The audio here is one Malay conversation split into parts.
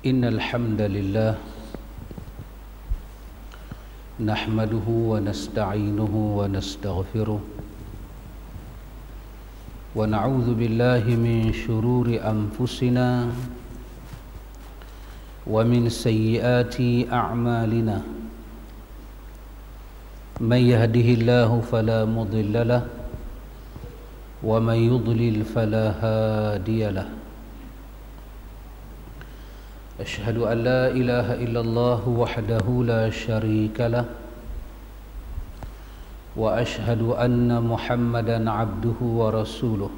إن الحمد لله نحمده ونستعينه ونستغفره ونعوذ بالله من شرور أنفسنا ومن سيئات أعمالنا من يهده الله فلا مضل له ومن يضلل فلا هادي له أشهد أن لا إله إلا الله وحده لا شريك له وأشهد أن محمدا عبده ورسوله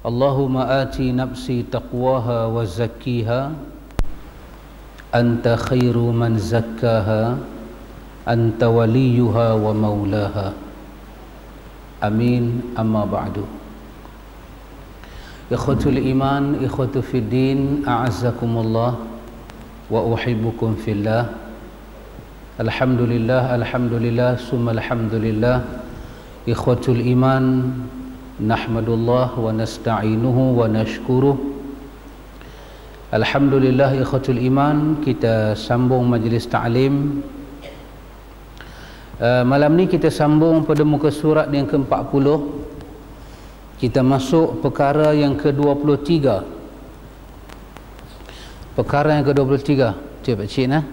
اللهم آت نفسي تقواها وزكيها أنت خير من زكاها أنت وليها ومولاها آمين أما بعد إخوة الإيمان إخوة في الدين أعزكم الله وأحبكم في الله الحمد لله ثم الحمد لله إخوة الإيمان نحمد الله ونستعينه ونشكره الحمد لله إخوة الإيمان. Kita sambung majlis ta'lim. Malam ni kita sambung pada muka surat yang ke-40. Kita masuk perkara yang ke-23. Perkara yang ke-23. Cik Pakcik nah.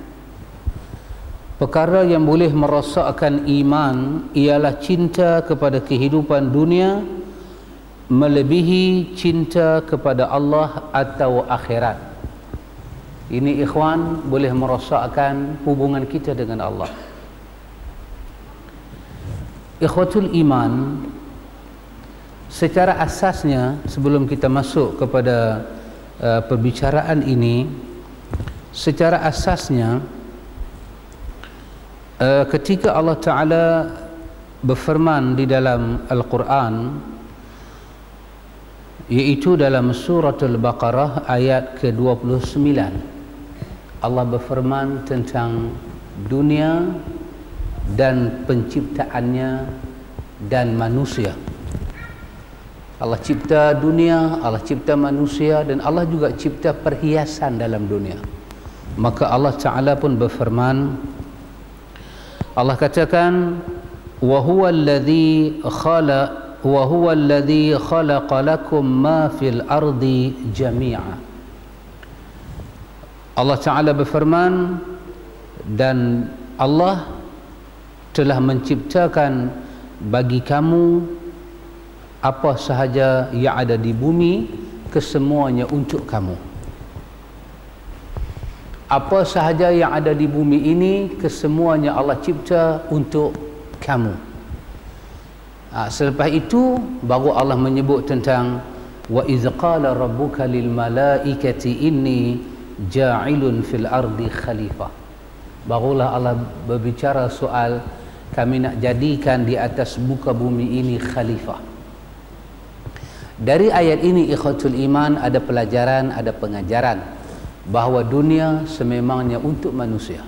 Perkara yang boleh merosakkan iman ialah cinta kepada kehidupan dunia melebihi cinta kepada Allah atau akhirat. Ini ikhwan boleh merosakkan hubungan kita dengan Allah. Ikhwatul iman, secara asasnya sebelum kita masuk kepada perbicaraan ini, secara asasnya ketika Allah Ta'ala berfirman di dalam Al-Quran, iaitu dalam surah Al-Baqarah ayat ke-29, Allah berfirman tentang dunia dan penciptaannya dan manusia. Allah cipta dunia, Allah cipta manusia, dan Allah juga cipta perhiasan dalam dunia. Maka Allah Ta'ala pun berfirman, Allah katakan, wa huwa alladhi khalaqa lakum ma fil ardi jami'a. Allah Ta'ala berfirman, dan Allah telah menciptakan bagi kamu apa sahaja yang ada di bumi, kesemuanya untuk kamu. Apa sahaja yang ada di bumi ini, kesemuanya Allah cipta untuk kamu. Selepas itu baru Allah menyebut tentang wa iz qala rabbuka lil malaikati inni ja'ilun fil ardi khalifah. Barulah Allah berbicara soal kami nak jadikan di atas muka bumi ini khalifah. Dari ayat ini ikhwatul iman ada pelajaran, ada pengajaran bahawa dunia sememangnya untuk manusia.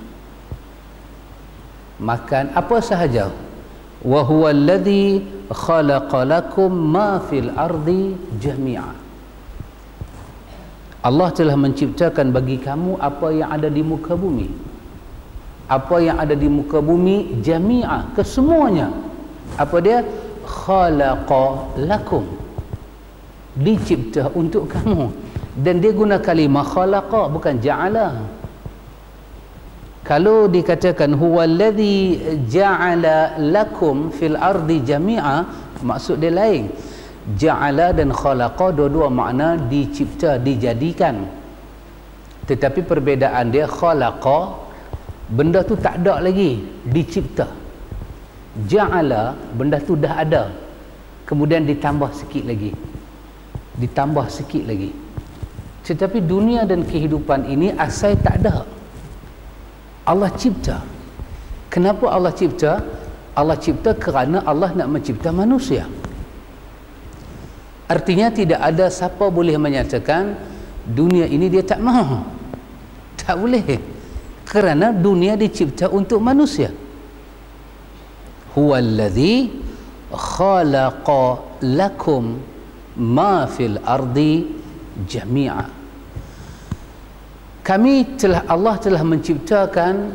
Makan apa sahaja. Wa huwa alladhi khalaqa lakum ma fil ardi jami'a. Allah telah menciptakan bagi kamu apa yang ada di muka bumi. Apa yang ada di muka bumi jami'a, kesemuanya. Apa dia? Khalaqa lakum, dicipta untuk kamu. Dan dia guna kalimah khalaqa, bukan ja'ala. Kalau dikatakan huwallazi ja'ala lakum fil ardi jami'a, maksud dia lain. Ja'ala dan khalaqa dua-dua makna dicipta, dijadikan. Tetapi perbezaan dia, khalaqa benda tu tak ada lagi, dicipta. Ja'ala benda tu dah ada, kemudian ditambah sikit lagi, ditambah sikit lagi. Tetapi dunia dan kehidupan ini asal tak ada, Allah cipta. Kenapa Allah cipta? Allah cipta kerana Allah nak mencipta manusia. Artinya tidak ada siapa boleh menyatakan dunia ini dia tak mahu. Tak boleh. Kerana dunia dicipta untuk manusia. Huwallazi khalaqa lakum ma fil ardi jami'a. Allah telah menciptakan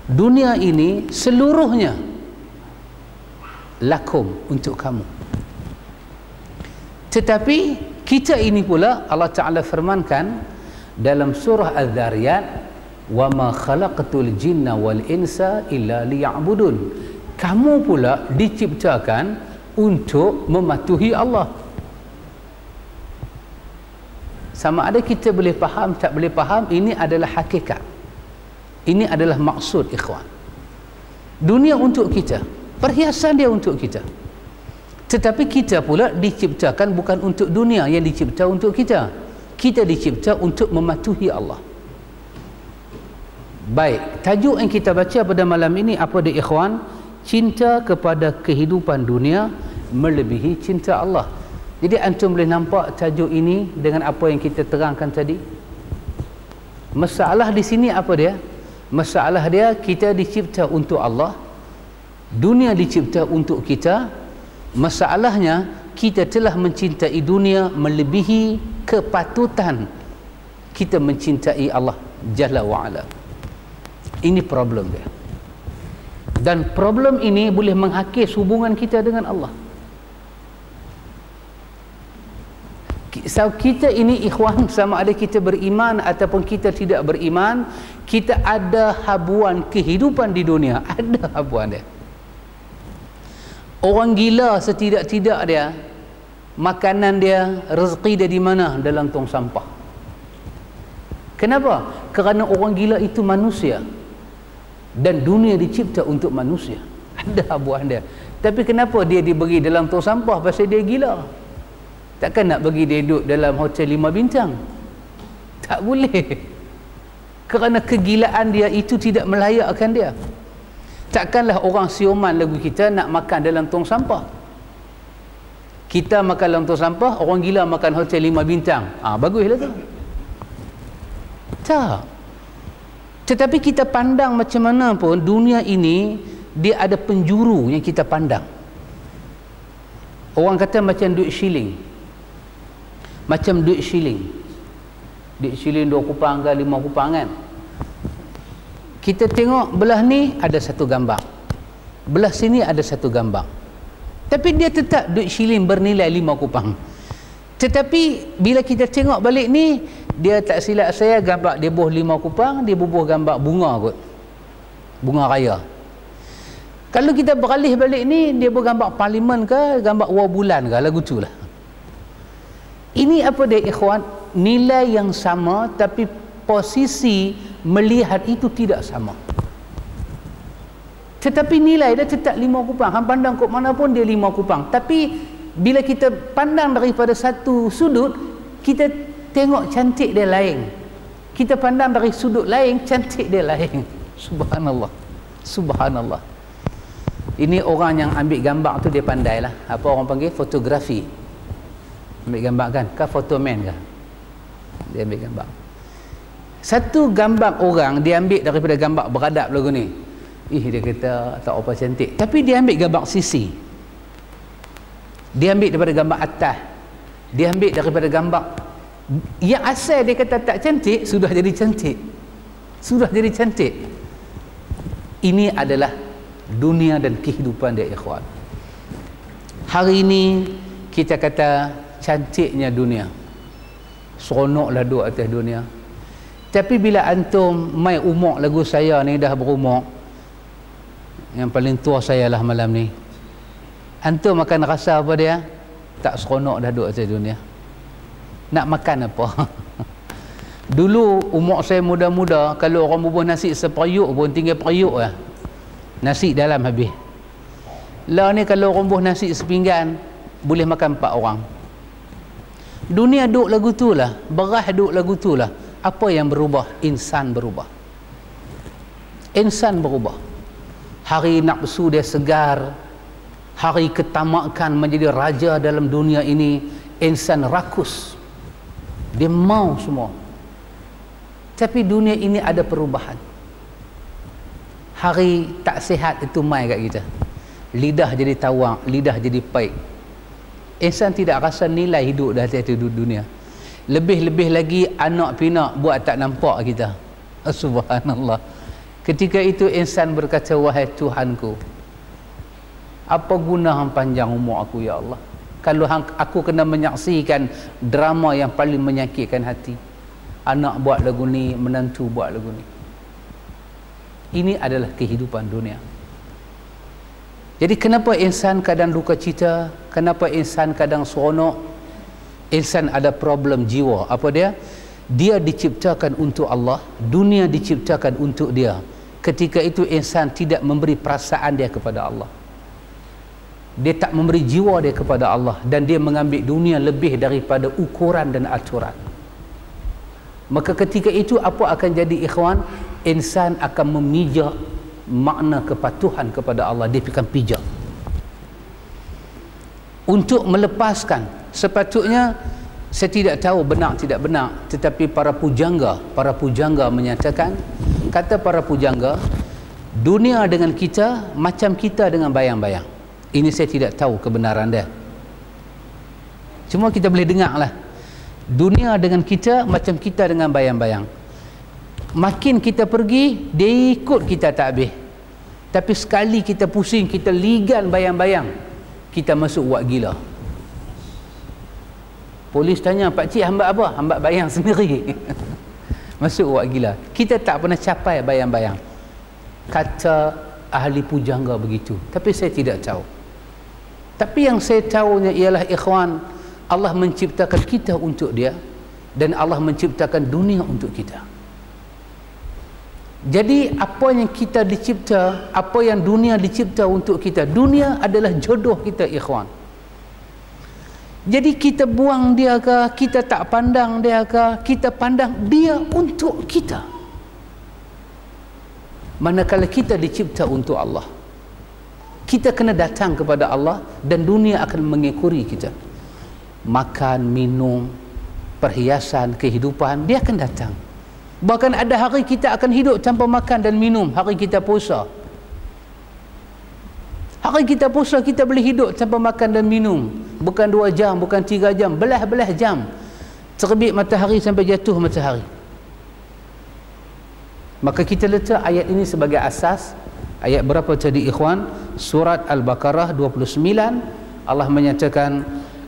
dunia ini seluruhnya lakum, untuk kamu. Tetapi kita ini pula Allah Ta'ala firmankan dalam surah Az-Zariyat, wa ma khalaqtul jinna wal insa illa liya'budun. Kamu pula diciptakan untuk mematuhi Allah. Sama ada kita boleh faham tak boleh faham, ini adalah hakikat, ini adalah maksud ikhwan. Dunia untuk kita, perhiasan dia untuk kita, tetapi kita pula diciptakan bukan untuk dunia yang dicipta untuk kita. Kita dicipta untuk mematuhi Allah. Baik, tajuk yang kita baca pada malam ini apa dia ikhwan? Cinta kepada kehidupan dunia melebihi cinta Allah. Jadi antum boleh nampak tajuk ini dengan apa yang kita terangkan tadi. Masalah di sini apa dia? Masalah dia, kita dicipta untuk Allah, dunia dicipta untuk kita. Masalahnya, kita telah mencintai dunia melebihi kepatutan kita mencintai Allah Jalla wa'ala. Ini problem dia. Dan problem ini boleh menghakis hubungan kita dengan Allah. So, kita ini ikhwan, sama ada kita beriman ataupun kita tidak beriman, kita ada habuan kehidupan di dunia. Ada habuan dia. Orang gila setidak-tidak dia, makanan dia, rezeki dia di mana? Dalam tong sampah. Kenapa? Kerana orang gila itu manusia, dan dunia dicipta untuk manusia. Ada habuan dia. Tapi kenapa dia diberi dalam tong sampah? Pasal dia gila. Takkan nak bagi dia duduk dalam hotel 5 bintang? Tak boleh. Kerana kegilaan dia itu tidak melayakkan dia. Takkanlah orang sioman lagu kita nak makan dalam tong sampah. Kita makan dalam tong sampah, orang gila makan hotel 5 bintang. Baguslah tu. Tak. Tetapi kita pandang macam mana pun, dunia ini dia ada penjuru yang kita pandang. Orang kata macam duit shilling. Macam duit shilling. Duit shilling 2 kupang ke 5 kupang kan. Kita tengok belah ni ada satu gambar, belah sini ada satu gambar, tapi dia tetap duit shilling bernilai 5 kupang. Tetapi bila kita tengok balik ni, dia tak silap saya gambar dia bubuh 5 kupang, dia bubuh gambar bunga kot, bunga raya. Kalau kita beralih balik ni, dia bergambar parlimen ke, gambar war bulan ke, lagu tu lah. Ini apa dia ikhwan? Nilai yang sama, tapi posisi melihat itu tidak sama. Tetapi nilai dia tetap 5 kupang. Hang pandang kok mana pun dia 5 kupang. Tapi bila kita pandang daripada satu sudut, kita tengok cantik dia lain. Kita pandang dari sudut lain, cantik dia lain. Subhanallah. Subhanallah. Ini orang yang ambil gambar tu dia pandai lah. Apa orang panggil? Fotografi. Ambil gambar kan? Kah fotoman kah? Dia ambil gambar. Satu gambar orang dia ambil daripada gambar beradab lagu ni. Dia kata tak apa cantik. Tapi dia ambil gambar sisi. Dia ambil daripada gambar atas. Dia ambil daripada gambar yang asal dia kata tak cantik, sudah jadi cantik. Sudah jadi cantik. Ini adalah dunia dan kehidupan dia ikhwan. Hari ini kita kata cantiknya dunia, seronoklah duduk atas dunia. Tapi bila antum mai umur lagu saya ni, dah berumur, yang paling tua saya lah malam ni, antum akan rasa apa dia? Tak seronok dah duduk atas dunia. Nak makan apa? Dulu umur saya muda-muda, kalau orang bubuh nasi seperiuk pun tinggal periuk lah, nasi dalam habis. Lah ni kalau orang bubuh nasi sepinggan, boleh makan 4 orang. Dunia duk lagu tu lah, beras duk lagu tu lah. Apa yang berubah? Insan berubah. Insan berubah. Hari nafsu dia segar, hari ketamakan menjadi raja dalam dunia ini, insan rakus, dia mau semua. Tapi dunia ini ada perubahan. Hari tak sihat itu mai kat kita, lidah jadi tawang, lidah jadi pahit. Insan tidak rasa nilai hidup dah atas dunia. Lebih-lebih lagi anak pinak buat tak nampak kita. Subhanallah. Ketika itu insan berkata, wahai Tuhanku, apa guna hang panjang umur aku ya Allah, kalau aku kena menyaksikan drama yang paling menyakitkan hati. Anak buat lagu ni, menantu buat lagu ni. Ini adalah kehidupan dunia. Jadi kenapa insan kadang duka cita, kenapa insan kadang seronok? Insan ada problem jiwa. Apa dia? Dia diciptakan untuk Allah, dunia diciptakan untuk dia. Ketika itu insan tidak memberi perasaan dia kepada Allah, dia tak memberi jiwa dia kepada Allah, dan dia mengambil dunia lebih daripada ukuran dan aturan. Maka ketika itu apa akan jadi ikhwan? Insan akan memijak makna kepatuhan kepada Allah. Dia akan pijak untuk melepaskan. Sepatutnya, saya tidak tahu benar tidak benar, tetapi para pujangga menyatakan, kata para pujangga, dunia dengan kita macam kita dengan bayang-bayang. Ini saya tidak tahu kebenaran dia, cuma kita boleh dengar lah. Dunia dengan kita macam kita dengan bayang-bayang. Makin kita pergi, dia ikut kita tak habis. Tapi sekali kita pusing, kita ligan bayang-bayang, kita masuk wak gila. Polis tanya, pakcik hamba apa? Hamba bayang sendiri. Masuk wak gila. Kita tak pernah capai bayang-bayang. Kata ahli pujangga begitu. Tapi saya tidak tahu. Tapi yang saya tahunya ialah ikhwan, Allah menciptakan kita untuk dia, dan Allah menciptakan dunia untuk kita. Jadi apa yang kita dicipta, apa yang dunia dicipta untuk kita, dunia adalah jodoh kita ikhwan. Jadi kita buang dia ke, kita tak pandang dia ke, kita pandang dia untuk kita. Manakala kita dicipta untuk Allah, kita kena datang kepada Allah, dan dunia akan mengikuti kita. Makan, minum, perhiasan, kehidupan, dia akan datang. Bahkan ada hari kita akan hidup tanpa makan dan minum. Hari kita puasa, hari kita puasa, kita boleh hidup tanpa makan dan minum. Bukan 2 jam, bukan 3 jam, belah-belah jam. Terbit matahari sampai jatuh matahari. Maka kita letak ayat ini sebagai asas. Ayat berapa tadi ikhwan? Surat Al-Baqarah 29. Allah menyatakan,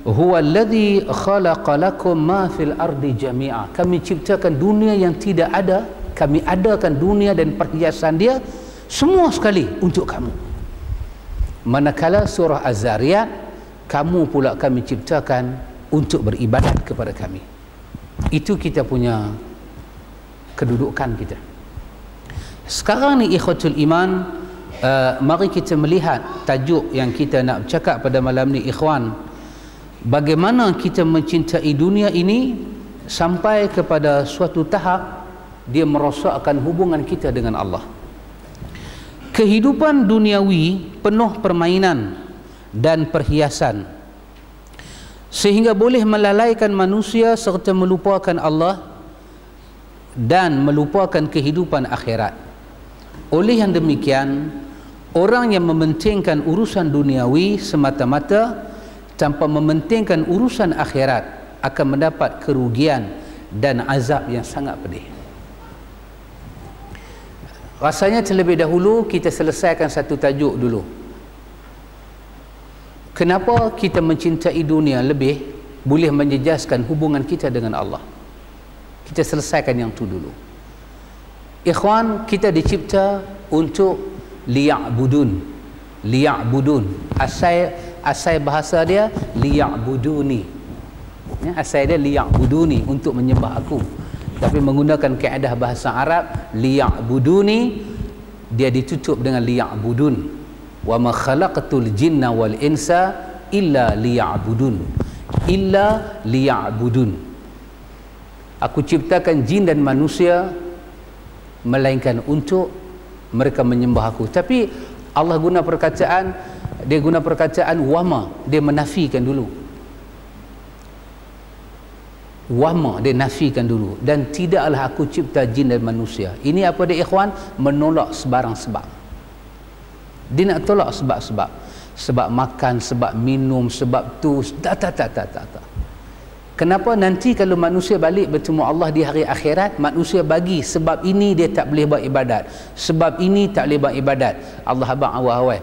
huwallazi khalaqa lakum ma fil ardi jami'a. Kami ciptakan dunia yang tidak ada, kami adakan dunia dan perhiasan dia semua sekali untuk kamu. Manakala surah Az-Zariyat, kamu pula kami ciptakan untuk beribadat kepada kami. Itu kita punya kedudukan kita. Sekarang ni ikhwatul iman, mari kita melihat tajuk yang kita nak cakap pada malam ni ikhwan. Bagaimana kita mencintai dunia ini sampai kepada suatu tahap dia merosakkan hubungan kita dengan Allah. Kehidupan duniawi penuh permainan dan perhiasan, sehingga boleh melalaikan manusia serta melupakan Allah dan melupakan kehidupan akhirat. Oleh yang demikian, orang yang mementingkan urusan duniawi semata-mata tanpa mementingkan urusan akhirat akan mendapat kerugian dan azab yang sangat pedih. Rasanya terlebih dahulu kita selesaikan satu tajuk dulu. Kenapa kita mencintai dunia lebih boleh menjejaskan hubungan kita dengan Allah? Kita selesaikan yang tu dulu. Ikhwan, kita dicipta untuk liya'budun. Liya'budun. Asal bahasa dia liya'buduni. Ya, asal dia liya'buduni, untuk menyembah aku. Tapi menggunakan kaedah bahasa Arab, liya'buduni, dia ditutup dengan liya'budun. Wa ma khalaqatul jinna wal insa illa liya'budun. Illa liya'budun. Aku ciptakan jin dan manusia melainkan untuk mereka menyembah aku. Tapi Allah guna perkataan, dia guna perkataan wama, dia menafikan dulu. Wama, dia nafikan dulu. Dan tidaklah aku cipta jin dan manusia. Ini apa dia ikhwan? Menolak sebarang sebab. Dia nak tolak sebab-sebab. Sebab makan, sebab minum, sebab tu. Tak. Kenapa nanti kalau manusia balik bertemu Allah di hari akhirat, manusia bagi sebab ini dia tak boleh buat ibadat, sebab ini tak boleh buat ibadat. Allah abang awal-awal,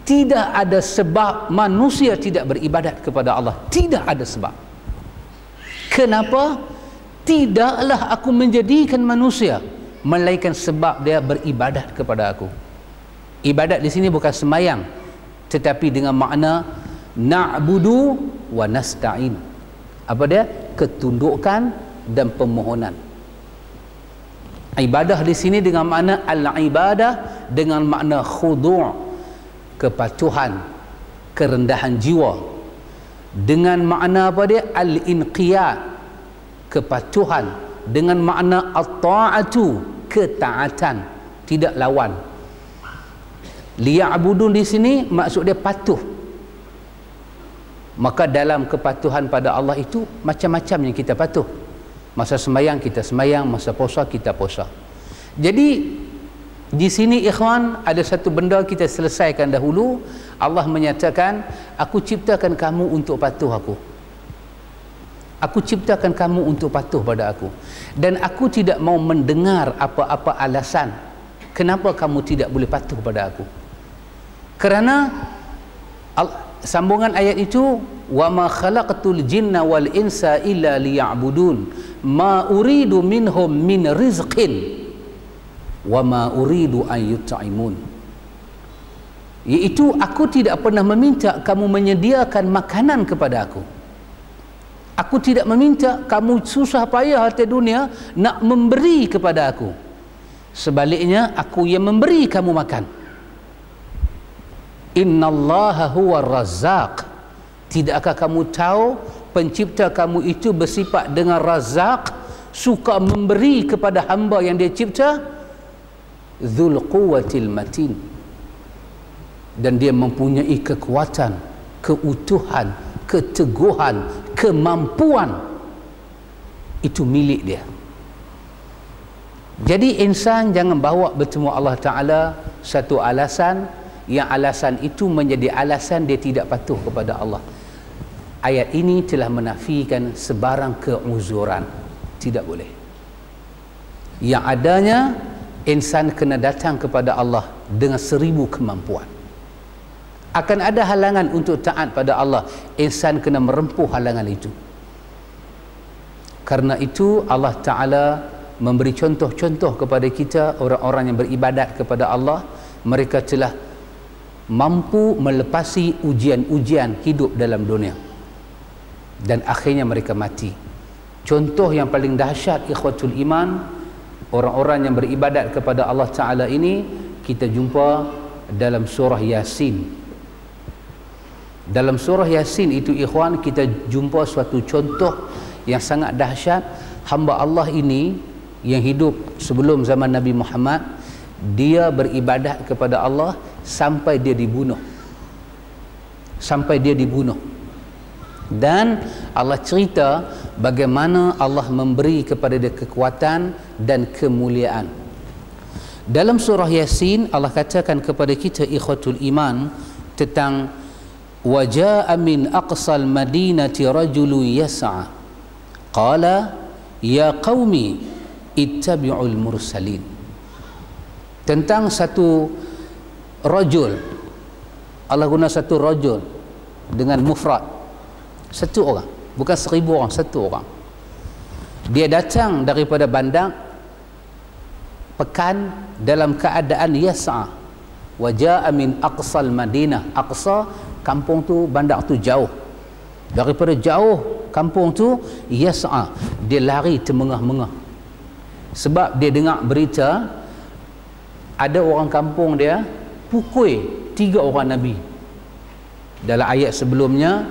tidak ada sebab manusia tidak beribadat kepada Allah. Tidak ada sebab. Kenapa? Tidaklah aku menjadikan manusia melainkan sebab dia beribadat kepada aku. Ibadat di sini bukan sembahyang, tetapi dengan makna na'budu wa nasta'in. Apa dia? Ketundukan dan permohonan. Ibadah di sini dengan makna al-ibadah, dengan makna khudu', kepatuhan, kerendahan jiwa. Dengan makna apa dia? Al-inqiyad, kepatuhan. Dengan makna at-ta'atu, ketaatan, tidak lawan. Liya'budun di sini maksud dia patuh. Maka dalam kepatuhan pada Allah itu macam-macam yang kita patuh. Masa sembahyang kita sembahyang, masa puasa kita puasa. Jadi di sini ikhwan ada satu benda kita selesaikan dahulu. Allah menyatakan, aku ciptakan kamu untuk patuh aku. Aku ciptakan kamu untuk patuh pada aku. Dan aku tidak mau mendengar apa-apa alasan kenapa kamu tidak boleh patuh pada aku. Kerana sambungan ayat itu, wa ma khalaqtul jinna wal insa illa liya'budun ma uridu minhum min rizqin wa ma uridu an yut'imun. Iaitu aku tidak pernah meminta kamu menyediakan makanan kepada aku. Aku tidak meminta kamu susah payah atas dunia nak memberi kepada aku. Sebaliknya aku yang memberi kamu makan. Innallaha huwa razzaq. Tidakkah kamu tahu pencipta kamu itu bersifat dengan razzaq, suka memberi kepada hamba yang dia cipta, dzul quwwatil matin, dan dia mempunyai kekuatan, keutuhan, keteguhan, kemampuan. Itu milik dia. Jadi insan jangan bawa bertemu Allah Ta'ala satu alasan yang alasan itu menjadi alasan dia tidak patuh kepada Allah. Ayat ini telah menafikan sebarang keuzuran. Tidak boleh. Yang adanya insan kena datang kepada Allah dengan 1000 kemampuan. Akan ada halangan untuk taat pada Allah, insan kena merempuh halangan itu. Karena itu Allah Ta'ala memberi contoh-contoh kepada kita, orang-orang yang beribadat kepada Allah, mereka telah mampu melepasi ujian-ujian hidup dalam dunia dan akhirnya mereka mati. Contoh yang paling dahsyat ikhwatul iman, orang-orang yang beribadat kepada Allah Ta'ala ini kita jumpa dalam surah Yasin. Dalam surah Yasin itu ikhwan, kita jumpa suatu contoh yang sangat dahsyat. Hamba Allah ini yang hidup sebelum zaman Nabi Muhammad, dia beribadat kepada Allah sampai dia dibunuh. Sampai dia dibunuh. Dan Allah cerita bagaimana Allah memberi kepada dia kekuatan dan kemuliaan. Dalam surah Yasin Allah katakan kepada kita ikhwatul iman tentang waja'a min aqsal madinati rajulun yas'a qala ya qaumi ittabi'ul mursalin. Tentang satu rajul, Allah guna satu rajul dengan mufrad, satu orang, bukan 1000 orang, satu orang. Dia datang daripada bandar pekan dalam keadaan yas'a, waja'a min aqsal madinah. Aqsa kampung tu, bandar tu jauh, daripada jauh kampung tu yas'a, dia lari termengah-mengah sebab dia dengar berita ada orang kampung dia pukul 3 orang Nabi. Dalam ayat sebelumnya,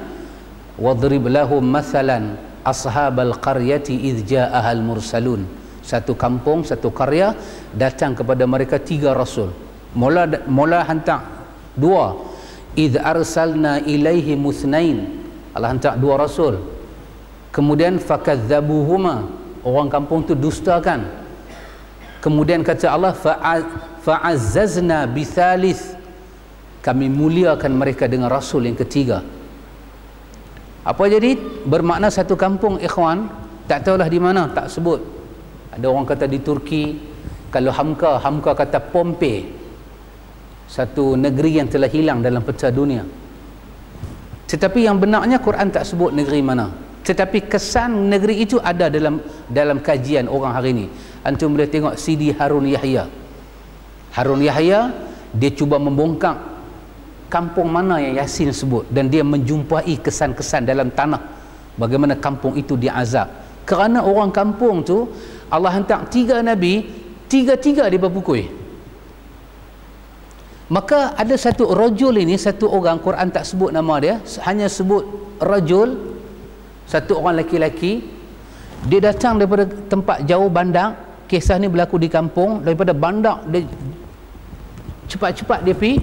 wadrib lahum mathalan ashabal qaryati idh ja'ahal mursalun. Satu kampung, satu karya datang kepada mereka 3 rasul. Mula hantar 2. Idh arsalna ilaihi muthnain. Allah hantar 2 rasul. Kemudian fakadzabuhuma, orang kampung tu dustakan. Kemudian kata Allah fa'azzazna bithalith, kami muliakan mereka dengan rasul yang ketiga. Apa jadi? Bermakna satu kampung, ikhwan. Tak tahulah di mana, tak sebut. Ada orang kata di Turki. Kalau Hamka kata Pompei, satu negeri yang telah hilang dalam peta dunia. Tetapi yang benarnya Quran tak sebut negeri mana. Tetapi kesan negeri itu ada dalam kajian orang hari ini. Antum boleh tengok Sidi Harun Yahya. Harun Yahya, dia cuba membongkar kampung mana yang Yasin sebut, dan dia menjumpai kesan-kesan dalam tanah bagaimana kampung itu diazab. Kerana orang kampung tu Allah hantar 3 nabi, tiga-tiga dia berpukul. Maka ada satu rajul ini, satu orang, Quran tak sebut nama dia, hanya sebut rajul, satu orang laki-laki. Dia datang daripada tempat jauh, bandar. Kisah ni berlaku di kampung. Daripada bandar dia cepat-cepat dia pergi.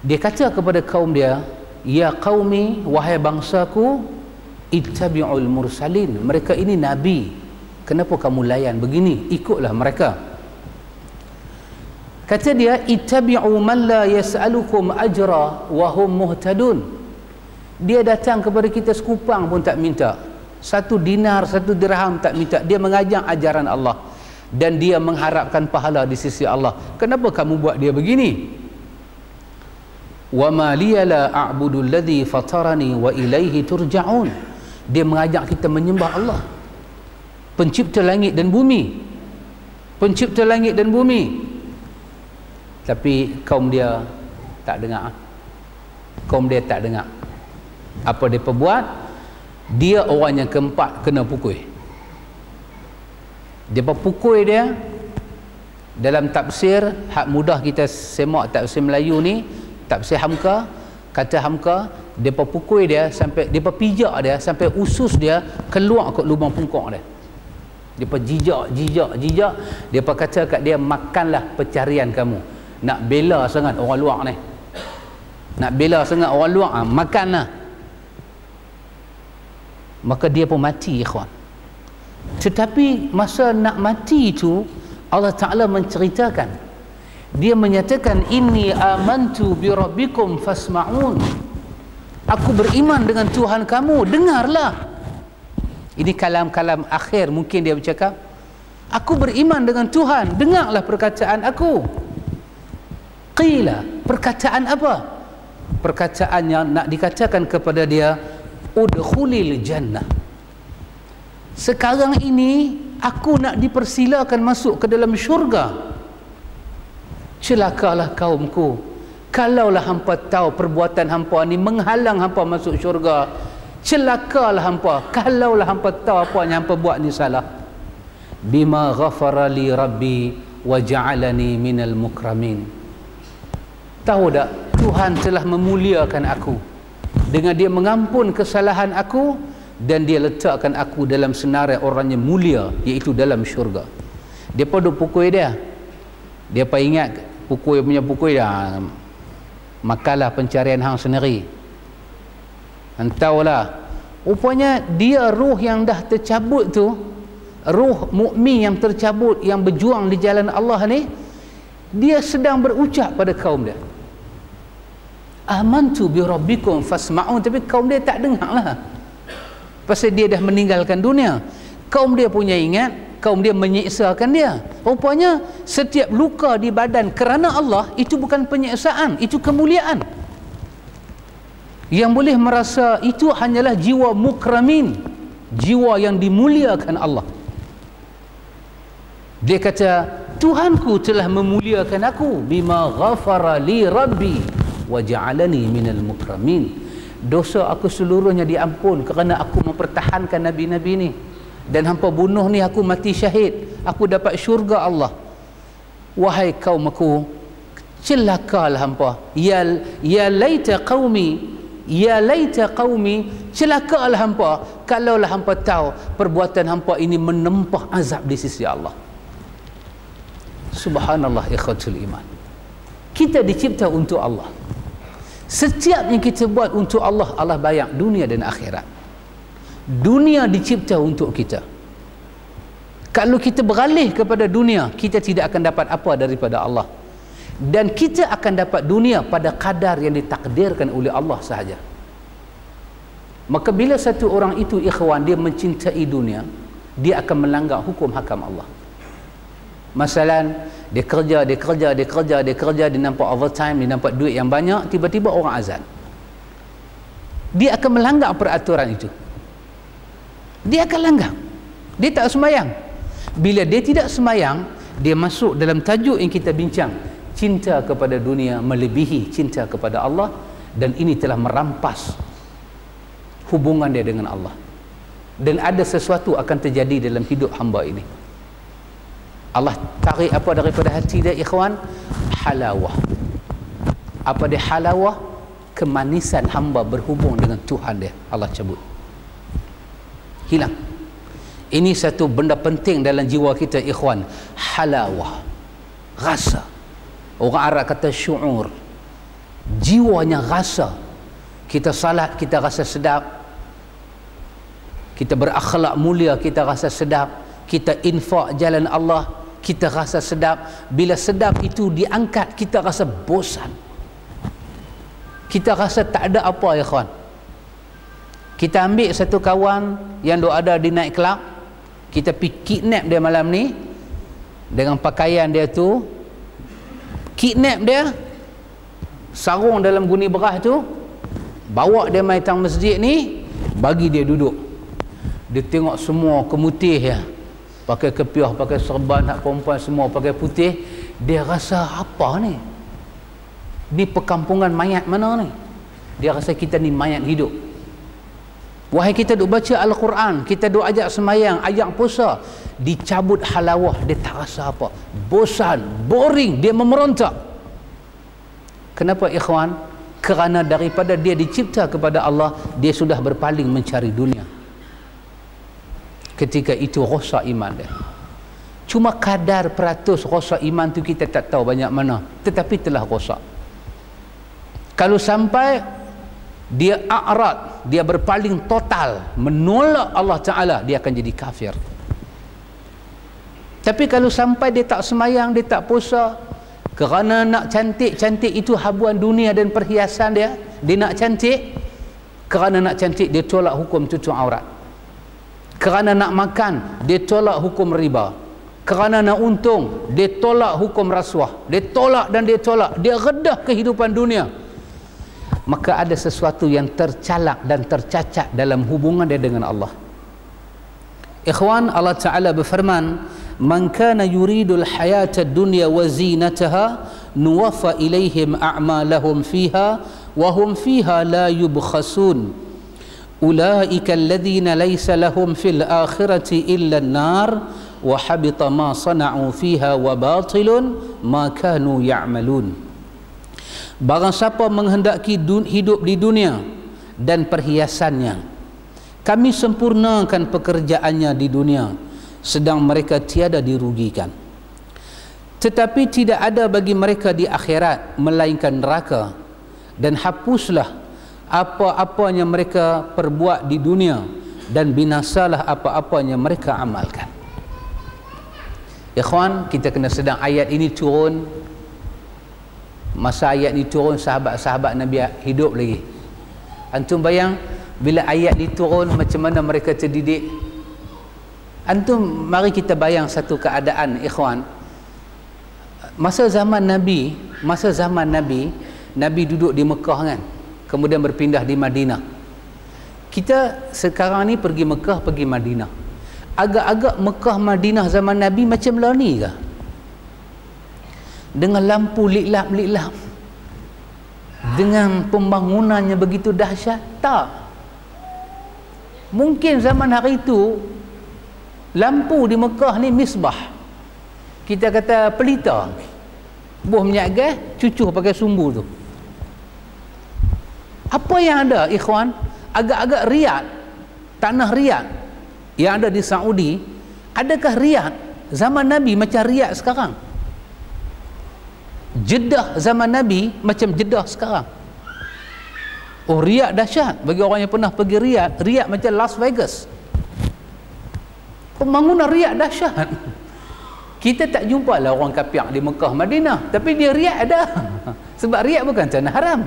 Dia kata kepada kaum dia, ya qaumi, wahai bangsaku, ittabi'ul mursalin. Mereka ini nabi, kenapa kamu layan begini? Ikutlah mereka. Kata dia, ittabi'u man la yas'alukum ajra wa hum muhtadun. Dia datang kepada kita sekupang pun tak minta, 1 dinar 1 dirham tak minta. Dia mengajar ajaran Allah dan dia mengharapkan pahala di sisi Allah. Kenapa kamu buat dia begini? Wa ma liya la a'budu alladhi fatarani wa ilaihi turja'un. Dia mengajak kita menyembah Allah, pencipta langit dan bumi, pencipta langit dan bumi. Tapi kaum dia tak dengar. Kaum dia tak dengar. Apa dia perbuat? Dia orang yang keempat kena pukul. Dia pukul dia. Dalam tafsir hak mudah kita semak, tafsir Melayu ni, tafsir Hamka, kata Hamka, dia pukul dia sampai, dia pijak dia sampai usus dia keluar ke lubang pungkok dia. Dia jijak. Dia kata kat dia, makanlah pencarian kamu. Nak bela sangat orang luar ni, nak bela sangat orang luar, makanlah. Maka dia pun mati, ikhwan. Tetapi masa nak mati itu, Allah Ta'ala menceritakan, dia menyatakan, inni amantu bi rabbikum fasma'un. Aku beriman dengan Tuhan kamu, dengarlah. Ini kalam-kalam akhir mungkin dia bercakap. Aku beriman dengan Tuhan, dengarlah perkataan aku. Qila, perkataan apa? Perkataan yang nak dikatakan kepada dia, udkhulil jannah. Sekarang ini aku nak dipersilakan masuk ke dalam syurga. Celakalah kaumku kalaulah hampa tahu perbuatan hampa ni menghalang hampa masuk syurga. Celakalah hampa kalaulah hampa tahu apa yang hampa buat ni salah. Bima ghafara li rabbi wa ja'alani minal mukramin. Tahu tak, Tuhan telah memuliakan aku dengan dia mengampun kesalahan aku, dan dia letakkan aku dalam senarai orang yang mulia, iaitu dalam syurga. Dia pun duk pukul dia. Dia pun ingat pukul dia, makalah pencarian hang sendiri. Entahlah, rupanya dia ruh yang dah tercabut tu, ruh mukmin yang tercabut, yang berjuang di jalan Allah ni, dia sedang berucap pada kaum dia, amantu bi rabbikum fasma'un. Tapi kaum dia tak dengar lah, pasal dia dah meninggalkan dunia. Kaum dia punya ingat, kaum dia menyiksakan dia. Rupanya setiap luka di badan kerana Allah itu bukan penyiksaan, itu kemuliaan. Yang boleh merasa itu hanyalah jiwa mukramin, jiwa yang dimuliakan Allah. Dia kata, Tuhanku telah memuliakan aku, bima ghafara li rabbi wa ja'alani minal mukramin. Dosa aku seluruhnya diampun kerana aku mempertahankan nabi-nabi ni, dan hampa bunuh ni aku mati syahid, aku dapat syurga Allah. Wahai kaum aku, celakalah hampa. Ya laita qaumi, celakalah hampa kalaulah hampa tahu perbuatan hampa ini menempah azab di sisi Allah. Subhanallah, ikhwatul iman. Kita dicipta untuk Allah. Setiap yang kita buat untuk Allah, Allah bayar dunia dan akhirat. Dunia dicipta untuk kita. Kalau kita beralih kepada dunia, kita tidak akan dapat apa daripada Allah. Dan kita akan dapat dunia pada kadar yang ditakdirkan oleh Allah sahaja. Maka bila satu orang itu ikhwan, dia mencintai dunia, dia akan melanggar hukum hakam Allah. Masalan, dia kerja, dia nampak overtime, dia nampak duit yang banyak, tiba-tiba orang azan. Dia akan melanggar peraturan itu. Dia akan langgar. Dia tak sembahyang. Bila dia tidak sembahyang, dia masuk dalam tajuk yang kita bincang, cinta kepada dunia melebihi cinta kepada Allah, dan ini telah merampas hubungan dia dengan Allah. Dan ada sesuatu akan terjadi dalam hidup hamba ini. Allah tarik apa daripada hati dia, ikhwan? Halawah. Apa dia halawah? Kemanisan hamba berhubung dengan Tuhan dia, Allah cabut. Hilang. Ini satu benda penting dalam jiwa kita, ikhwan. Halawah, rasa. Orang Arab kata syu'ur. Jiwanya rasa. Kita salat, kita rasa sedap. Kita berakhlak mulia, kita rasa sedap. Kita infak jalan Allah, kita rasa sedap. Bila sedap itu diangkat, kita rasa bosan. Kita rasa tak ada apa, ya kawan. Kita ambil satu kawan yang ada di night club, kita pergi kidnap dia malam ni dengan pakaian dia tu, kidnap dia, sarung dalam guni beras tu, bawa dia mai tang masjid ni, bagi dia duduk. Dia tengok semua kemutih ya, pakai kepiah, pakai serban, hak perempuan semua pakai putih. Dia rasa apa ni? Ni perkampungan mayat mana ni? Dia rasa kita ni mayat hidup. Wahai kita duk baca Al-Quran, kita duk ajak semayang, ajak puasa, dicabut halawah, dia tak rasa apa. Bosan, boring, dia memerontak. Kenapa, ikhwan? Kerana daripada dia dicipta kepada Allah, dia sudah berpaling mencari dunia. Ketika itu rosak iman dia. Cuma kadar peratus rosak iman tu kita tak tahu banyak mana, tetapi telah rosak. Kalau sampai dia a'rad, dia berpaling total, menolak Allah Ta'ala, dia akan jadi kafir. Tapi kalau sampai dia tak semayang, dia tak puasa, kerana nak cantik itu habuan dunia dan perhiasan dia nak cantik, kerana nak cantik dia tolak hukum tutup aurat, kerana nak makan dia tolak hukum riba, kerana nak untung dia tolak hukum rasuah, dia tolak dan dia tolak, dia redah kehidupan dunia. Maka ada sesuatu yang tercalak dan tercacat dalam hubungan dia dengan Allah. Ikhwan, Allah Ta'ala berfirman, man kana yuridul hayata dunya wa zinataha nuwaffa ilaihim a'malahum fiha wa hum fiha la yubkhasun ulaika alladhina laysa lahum fil akhirati illa an-nar wa habita ma sana'u fiha wa batilun ma kanu ya'malun. Barang siapa menghendaki hidup di dunia dan perhiasannya, kami sempurnakan pekerjaannya di dunia, sedang mereka tiada dirugikan. Tetapi tidak ada bagi mereka di akhirat melainkan neraka, dan hapuslah apa-apanya mereka perbuat di dunia, dan binasalah apa-apanya mereka amalkan. Ikhwan, kita kena sedang ayat ini turun. Masa ayat ni turun, sahabat-sahabat Nabi hidup lagi. Antum bayang bila ayat ni turun, macam mana mereka terdidik. Antum, mari kita bayang satu keadaan, ikhwan. Masa zaman Nabi, Nabi duduk di Mekah kan, kemudian berpindah di Madinah. Kita sekarang ni pergi Mekah, pergi Madinah. Agak-agak Mekah Madinah zaman Nabi macam lah ni ke? Dengan lampu liklap-liklap, dengan pembangunannya begitu dahsyat? Tak. Mungkin zaman hari itu lampu di Mekah ni misbah, kita kata pelita, buah minyak gas, cucuh pakai sumbu tu. Apa yang ada, ikhwan? Agak-agak Riyadh, tanah Riyadh yang ada di Saudi, adakah Riyadh zaman Nabi macam Riyadh sekarang? Jeddah zaman Nabi macam Jeddah sekarang? Oh, Riyadh dahsyat. Bagi orang yang pernah pergi Riyadh, Riyadh macam Las Vegas. Pembangunan Riyadh dahsyat. Kita tak jumpa lah orang kapiak di Mekah, Madinah, tapi di Riyadh ada. Sebab Riyadh bukan tanah haram.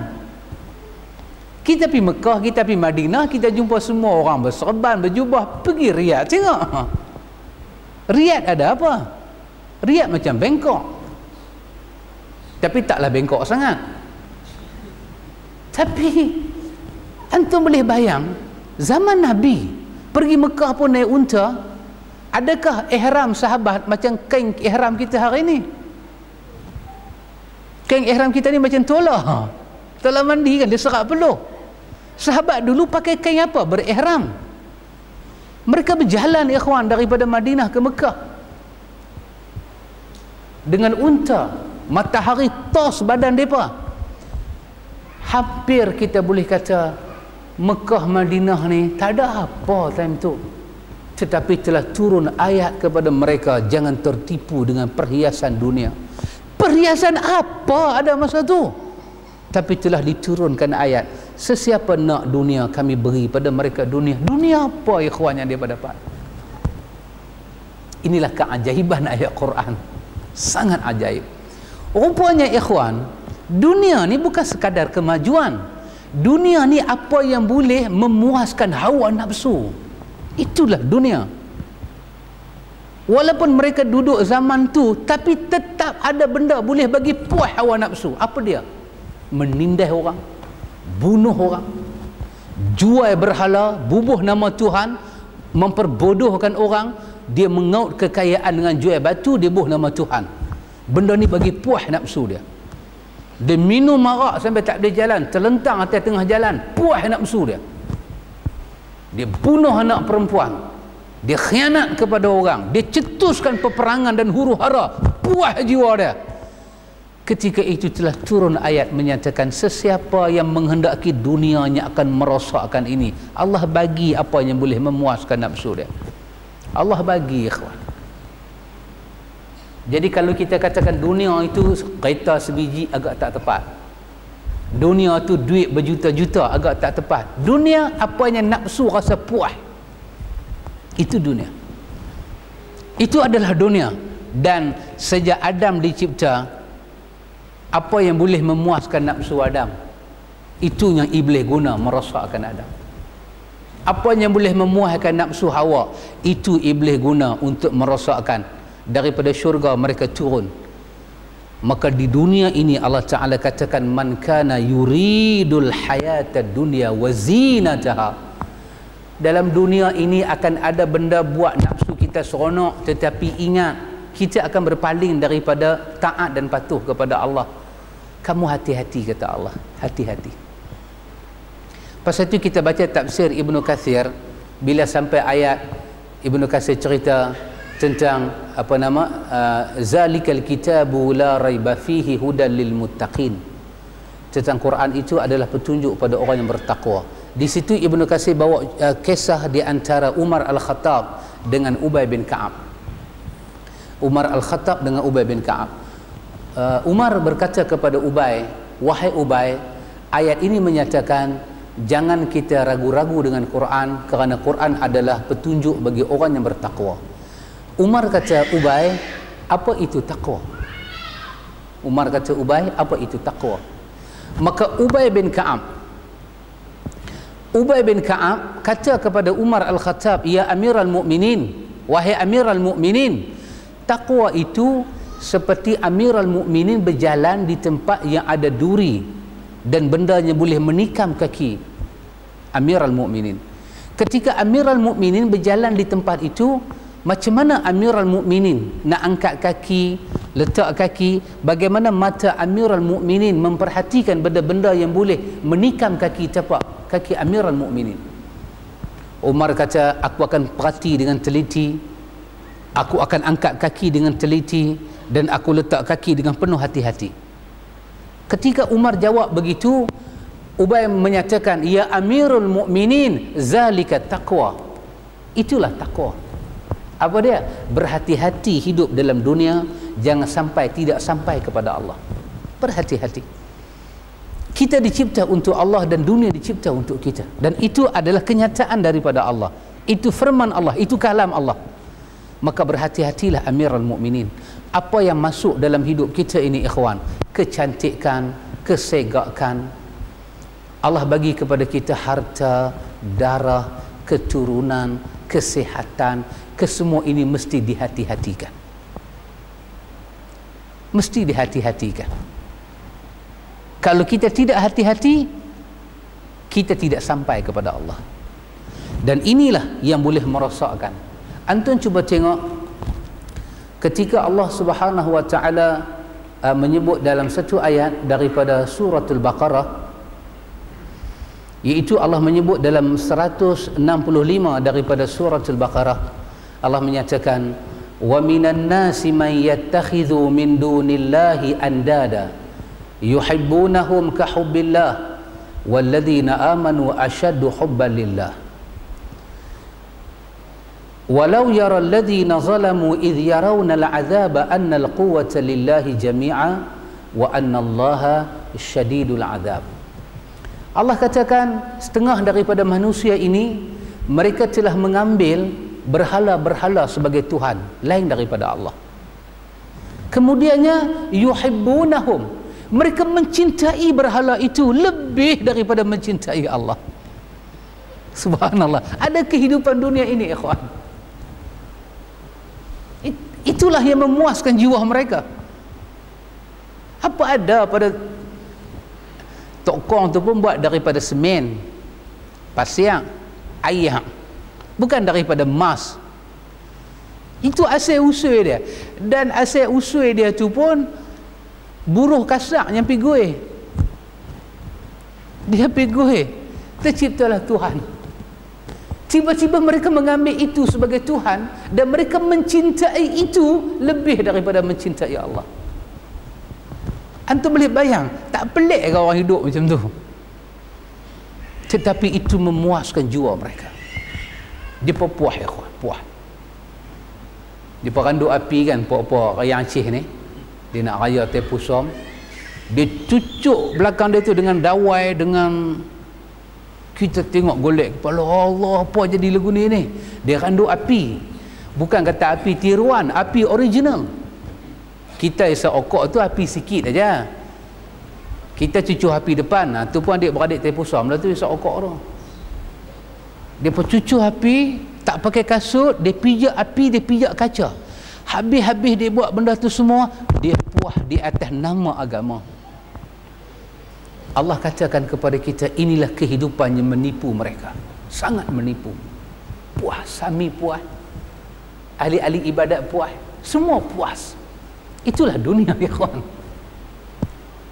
Kita pergi Mekah, kita pergi Madinah, kita jumpa semua orang berserban, berjubah, pergi Riyadh. Tengok. Riyadh ada apa? Riyadh macam Bangkok. Tapi taklah Bangkok sangat. Tapi antum boleh bayang, zaman Nabi pergi Mekah pun naik unta. Adakah ihram sahabat macam kain ihram kita hari ini? Kain ihram kita ni macam tolah. Tolah mandi kan, dia serak peluh. Sahabat dulu pakai kain apa? Berihram. Mereka berjalan ikhwan daripada Madinah ke Mekah dengan unta, matahari tos badan mereka. Hampir kita boleh kata Mekah Madinah ni tak ada apa time tu, tetapi telah turun ayat kepada mereka, jangan tertipu dengan perhiasan dunia. Perhiasan apa ada masa tu? Tapi telah diturunkan ayat, sesiapa nak dunia kami beri pada mereka dunia. Dunia apa ikhwan yang dia dapat? Inilah keajaiban ayat Quran, sangat ajaib. Rupanya ikhwan, dunia ni bukan sekadar kemajuan. Dunia ni apa yang boleh memuaskan hawa nafsu, itulah dunia. Walaupun mereka duduk zaman tu, tapi tetap ada benda boleh bagi puas hawa nafsu. Apa dia? Menindas orang, bunuh orang, jual berhala, bubuh nama Tuhan, memperbodohkan orang. Dia mengaut kekayaan dengan jual batu, dia bubuh nama Tuhan. Benda ni bagi puas nafsu dia. Dia minum arak sampai tak boleh jalan, terlentang atas tengah jalan, puas nafsu dia. Dia bunuh anak perempuan, dia khianat kepada orang, dia cetuskan peperangan dan huru-hara, puas jiwa dia. Ketika itu telah turun ayat menyatakan, sesiapa yang menghendaki dunianya akan merosakkan ini. Allah bagi apa yang boleh memuaskan nafsu dia. Allah bagi ikhwan. Jadi kalau kita katakan dunia itu kereta sebiji, agak tak tepat. Dunia itu duit berjuta-juta, agak tak tepat. Dunia apa yang nafsu rasa puas, itu dunia. Itu adalah dunia. Dan sejak Adam dicipta, apa yang boleh memuaskan nafsu Adam, itu yang iblis guna merosakkan Adam. Apa yang boleh memuaskan nafsu Hawa, itu iblis guna untuk merosakkan. Daripada syurga mereka turun. Maka di dunia ini Allah Ta'ala katakan, man kana yuridul hayata dunya wa zinataha. Dalam dunia ini akan ada benda buat nafsu kita seronok, tetapi ingat, kita akan berpaling daripada taat dan patuh kepada Allah. Kamu hati-hati, kata Allah, hati-hati. Pasal itu kita baca tafsir Ibnu Katsir, bila sampai ayat Ibnu Katsir cerita tentang apa nama, zalikal kitabu la raiba fihi hudan lil muttaqin. Tentang Quran itu adalah petunjuk pada orang yang bertakwa. Di situ Ibnu Katsir bawa kisah di antara Umar Al-Khattab dengan Ubay bin Ka'ab. Umar Al-Khattab dengan Ubay bin Ka'ab. Umar berkata kepada Ubay, wahai Ubay, ayat ini menyatakan jangan kita ragu-ragu dengan Quran, kerana Quran adalah petunjuk bagi orang yang bertakwa. Umar kata, Ubay, apa itu takwa? Umar kata, Ubay, apa itu takwa? Maka Ubay bin Ka'ab kata kepada Umar Al-Khattab, ya Amirul Mukminin, wahai Amirul Mukminin, takwa itu seperti Amirul Mukminin berjalan di tempat yang ada duri dan benda yang boleh menikam kaki Amirul Mukminin. Ketika Amirul Mukminin berjalan di tempat itu, macam mana Amirul Mukminin nak angkat kaki, letak kaki, bagaimana mata Amirul Mukminin memperhatikan benda-benda yang boleh menikam kaki tapak kaki Amirul Mukminin. Umar kata, aku akan perhati dengan teliti, aku akan angkat kaki dengan teliti, dan aku letak kaki dengan penuh hati-hati. Ketika Umar jawab begitu, Ubay menyatakan, ya Amirul Mukminin, zalika taqwa. Itulah takwa. Apa dia? Berhati-hati hidup dalam dunia, jangan sampai tidak sampai kepada Allah. Berhati-hati. Kita dicipta untuk Allah dan dunia dicipta untuk kita, dan itu adalah kenyataan daripada Allah. Itu firman Allah, itu kalam Allah. Maka berhati-hatilah Amirul Mukminin. Apa yang masuk dalam hidup kita ini ikhwan, kecantikan, kesegakan, Allah bagi kepada kita harta, darah, keturunan, kesihatan, kesemua ini mesti dihati-hatikan. Mesti dihati-hatikan. Kalau kita tidak hati-hati, kita tidak sampai kepada Allah. Dan inilah yang boleh merosakkan. Antum cuba tengok ketika Allah Subhanahu wa taala menyebut dalam satu ayat daripada suratul Baqarah, iaitu Allah menyebut dalam 165 daripada suratul Baqarah, Allah menyatakan, wa minan nasi man yattakhidhu min dunillahi andada yuhibbunahum ka hubbillah walladzina amanu ashaddu hubban lillah walau yara alladhina zalamu idh yarawna al'adzaba anna al-quwwata lillahi jami'a wa anna allaha syadidul 'adzab. Allah katakan setengah daripada manusia ini mereka telah mengambil berhala-berhala sebagai Tuhan lain daripada Allah. Kemudiannya yuhibbunahum, mereka mencintai berhala itu lebih daripada mencintai Allah. Subhanallah, ada kehidupan dunia ini ikhwan. Itulah yang memuaskan jiwa mereka. Apa ada pada tokong tu pun buat daripada semen, pasir, air, bukan daripada emas. Itu asal usul dia. Dan asal usul dia tu pun buruh kasak yang pergi. Dia pergi. Terciptalah Tuhan. Tiba-tiba mereka mengambil itu sebagai Tuhan dan mereka mencintai itu lebih daripada mencintai Allah. Antum boleh bayang, tak pelik ke orang hidup macam tu? Tetapi itu memuaskan jiwa mereka. Dia puas ya kawan, puas. Dia peranduk api kan, puak-puak raya Aceh ni. Dia nak raya Tepusom. Dia cucuk belakang dia tu dengan dawai, dengan kita tengok golek kepala, Allah, apa jadi lagu ni ni? Dia randuk api. Bukan kata api tiruan, api original. Kita isap okok tu api sikit aja. Kita cucu api depan, tu pun adik-beradik Tepusom lah tu isap okok tu. Dia pun cucu api, tak pakai kasut, dia pijak api, dia pijak kaca. Habis-habis dia buat benda tu semua, dia puas di atas nama agama. Allah katakan kepada kita, inilah kehidupan yang menipu mereka. Sangat menipu. Puas, sami puas. Ahli-ahli ibadat puas. Semua puas. Itulah dunia ya kawan.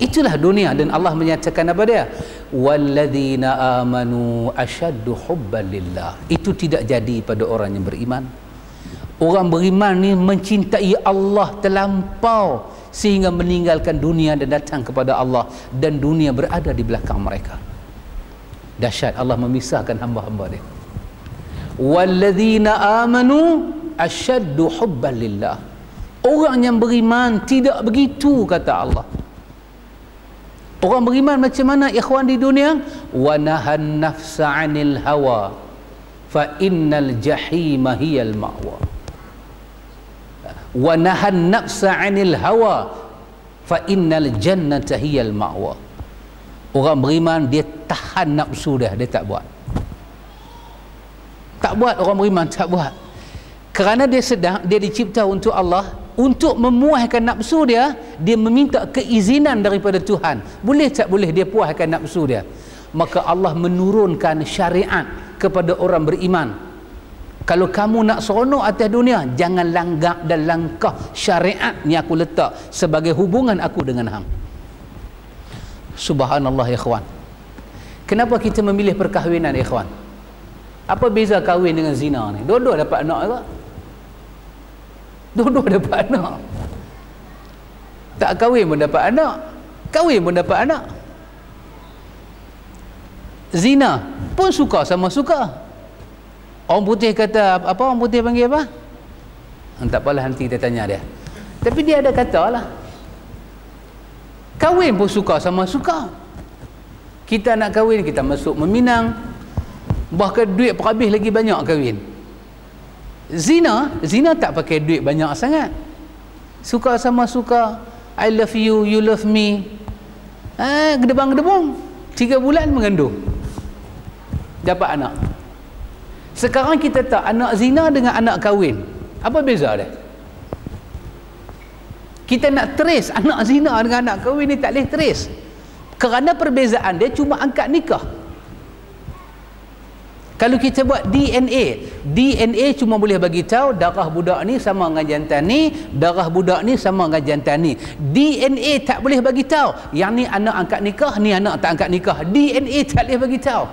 Itulah dunia. Dan Allah menyatakan apa dia? Walladzina amanu asyaddu hubban lillah. Itu tidak jadi pada orang yang beriman. Orang beriman ni mencintai Allah terlampau sehingga meninggalkan dunia dan datang kepada Allah, dan dunia berada di belakang mereka. Dahsyat Allah memisahkan hamba-hamba dia. Walladzina amanu asyaddu hubban lillah. Orang yang beriman tidak begitu, kata Allah. Orang beriman macam mana ikhwan di dunia? Wa nahan nafsa 'anil hawa fa innal jahima hiyal ma'wa. Wa nahan nafsa 'anil hawa fa innal jannata hiyal ma'wa. Orang beriman dia tahan nafsu dia tak buat. Tak buat, orang beriman tak buat. Kerana dia sedang, dia dicipta untuk Allah. Untuk memuaskan nafsu dia, dia meminta keizinan daripada Tuhan. Boleh tak boleh dia puaskan nafsu dia? Maka Allah menurunkan syariat kepada orang beriman. Kalau kamu nak seronok atas dunia, jangan langgak dan langkah syariat ni aku letak sebagai hubungan aku dengan hang. Subhanallah ya ikhwan. Kenapa kita memilih perkahwinan ya ikhwan? Apa beza kahwin dengan zina ni? Dua-dua dapat anak ke? Dua-dua dapat anak. Tak kahwin pun dapat anak, kahwin pun dapat anak. Zina pun suka sama suka. Orang putih kata apa? Orang putih panggil apa? Tak apalah, nanti kita tanya dia. Tapi dia ada kata lah, kahwin pun suka sama suka. Kita nak kahwin, kita masuk meminang, bahkan duit perhabis lagi banyak kahwin. Zina tak pakai duit banyak sangat. Suka sama suka, I love you, you love me. Gedebang-gedebong. 3 bulan mengandung, dapat anak. Sekarang kita tahu anak zina dengan anak kahwin, apa beza dia? Kita nak trace anak zina dengan anak kahwin ni, tak boleh trace, kerana perbezaan dia cuma angkat nikah. Kalau kita buat DNA cuma boleh bagi tahu darah budak ni sama dengan jantan ni, darah budak ni sama dengan jantan ni. DNA tak boleh bagi tahu yang ni anak angkat nikah, ni anak tak angkat nikah. DNA tak boleh bagi tahu.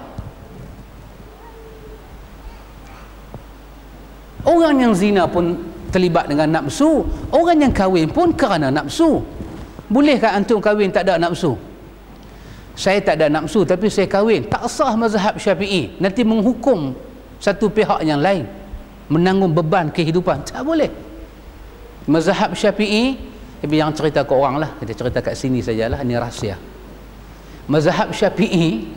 Orang yang zina pun terlibat dengan nafsu, orang yang kahwin pun kerana nafsu. Bolehkah antum kahwin tak ada nafsu? Saya tak ada nafsu tapi saya kahwin, tak sah mazhab Syafi'i. Nanti menghukum satu pihak yang lain, menanggung beban kehidupan, tak boleh. Mazhab Syafi'i, jangan cerita ke orang lah, kita cerita kat sini sajalah, ini rahsia. Mazhab Syafi'i,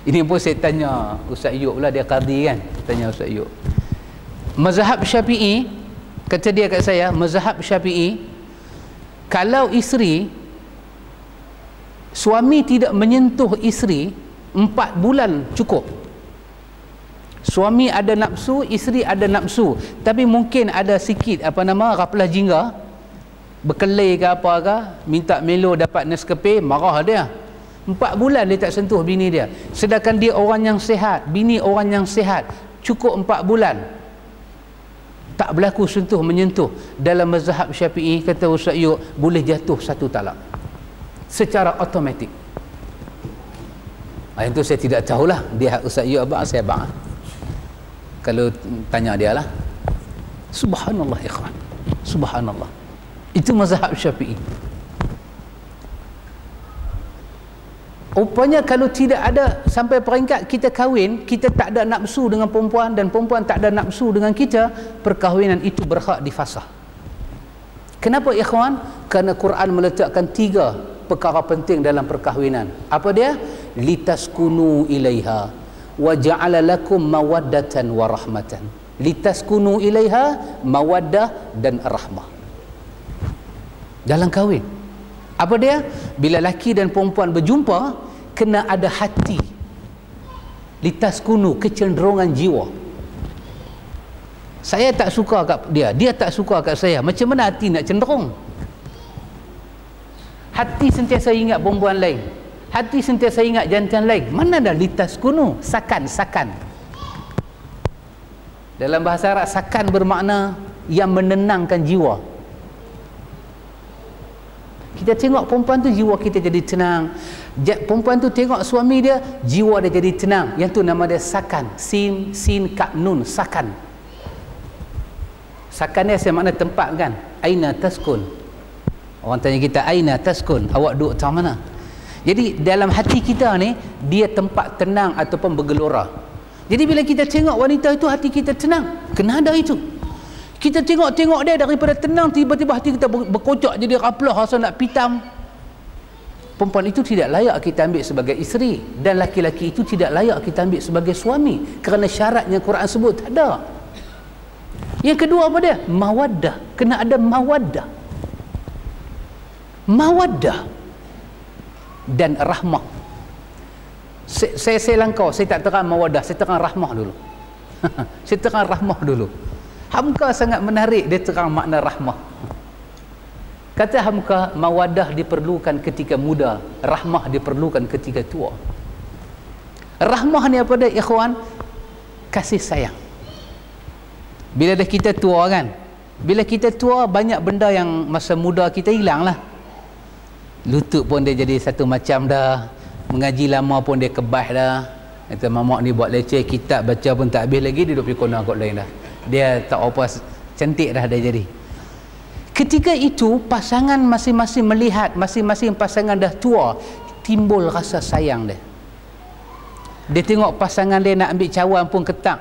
ini pun saya tanya Ustaz Yuk pula, dia qadi kan, tanya Ustaz Yuk. Mazhab Syafi'i, kata dia kat saya, mazhab Syafi'i, kalau isteri, suami tidak menyentuh isteri 4 bulan cukup. Suami ada nafsu, isteri ada nafsu, tapi mungkin ada sikit raplah jingga, berkelai ke apa ke, minta melo dapat Nescafe, marah dia. 4 bulan dia tak sentuh bini dia. Sedangkan dia orang yang sihat, bini orang yang sihat, cukup 4 bulan. Tak berlaku sentuh menyentuh. Dalam mazhab Syafi'i, kata Ustaz Yuk, boleh jatuh 1 talak secara automatik. Yang tu saya tidak tahulah, dia Ustaz Yuk abang, saya abang. Kalau tanya dia lah. Subhanallah ikhwan, subhanallah. Itu mazhab Syafi'i. Rupanya kalau tidak ada sampai peringkat kita kahwin, kita tak ada nafsu dengan perempuan dan perempuan tak ada nafsu dengan kita, perkahwinan itu berhak difasah. Kenapa ikhwan? Kerana Quran meletakkan 3 perkara penting dalam perkahwinan. Apa dia? Litaskunu ilaiha wa ja'ala lakum mawaddatan wa rahmatan. Litaskunu ilaiha, mawaddah dan rahmah dalam kahwin. Apa dia? Bila laki dan perempuan berjumpa, kena ada hati. Litaskunu, kecenderungan jiwa. Saya tak suka kat dia, dia tak suka kat saya, macam mana hati nak cenderung? Hati sentiasa ingat perempuan lain, hati sentiasa ingat jantan lain. Mana ada litaskunu? Sakan. Dalam bahasa Arab, sakan bermakna yang menenangkan jiwa. Kita tengok perempuan tu, jiwa kita jadi tenang. Perempuan tu tengok suami dia, jiwa dia jadi tenang. Yang tu nama dia sakan. Sin kaf nun, sakan. Sakan ni saya makna tempat kan. Aina taskun. Orang tanya kita, aina taskun, awak duduk tang mana? Jadi dalam hati kita ni, dia tempat tenang ataupun bergelora. Jadi bila kita tengok wanita itu, hati kita tenang. Kena ada itu. Kita tengok dia, daripada tenang tiba-tiba hati kita berkocak jadi raplah, rasa nak pitam. Perempuan itu tidak layak kita ambil sebagai isteri, dan laki-laki itu tidak layak kita ambil sebagai suami, kerana syaratnya Quran sebut tak ada. Yang kedua apa dia? Mawaddah. Kena ada mawaddah dan rahmah. Saya langkau, saya tak terang mawaddah, saya terang rahmah dulu. Saya terang rahmah dulu. Hamka sangat menarik, dia terang makna rahmah. Kata Hamka, mawaddah diperlukan ketika muda, rahmah diperlukan ketika tua. Rahmah ni apa dia ikhwan? Kasih sayang. Bila dah kita tua kan, bila kita tua, banyak benda yang masa muda kita hilang lah. Lutut pun dia jadi satu macam dah, mengaji lama pun dia kebas dah. Kata mamak ni buat leceh, kitab baca pun tak habis lagi, dia duduk pergi kona kot lain dah. Dia tak apa, cantik dah dia jadi. Ketika itu pasangan masing-masing melihat masing-masing pasangan dah tua, timbul rasa sayang dia. Dia tengok pasangan dia nak ambil cawan pun ketak,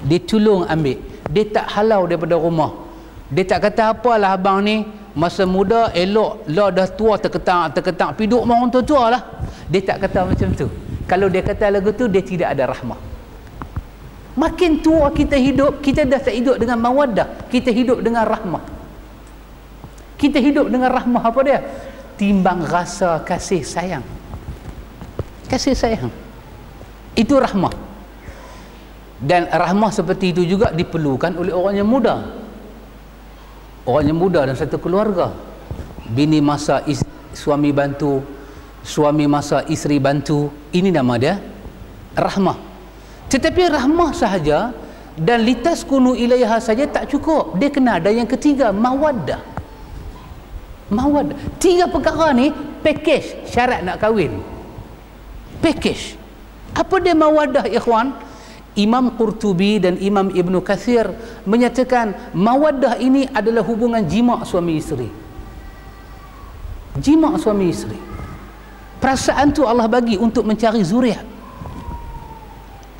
dia tolong ambil, dia tak halau daripada rumah. Dia tak kata apalah abang ni masa muda elok, lah dah tua terketang piduk dengan orang tua lah. Dia tak kata macam tu. Kalau dia kata lagu tu, dia tidak ada rahmah. Makin tua kita hidup, kita dah tak hidup dengan mawaddah, kita hidup dengan rahmah. Kita hidup dengan rahmah apa dia? Timbang rasa kasih sayang. kasih sayang. Itu rahmah. Dan rahmah seperti itu juga diperlukan oleh orang yang muda. Orang yang muda dan satu keluarga. Bini masa suami bantu, suami masa isteri bantu, ini nama dia rahmah. Tetapi rahmah sahaja dan litaskunu ilaiha saja tak cukup. Dia kena ada yang ketiga, mawaddah. Mawaddah. 3 perkara ni package syarat nak kahwin. Package. Apa dia mawaddah, ikhwan? Imam Qurtubi dan Imam Ibn Kathir menyatakan mawaddah ini adalah hubungan jima' suami isteri. Jima' suami isteri. Perasaan tu Allah bagi untuk mencari zuriat.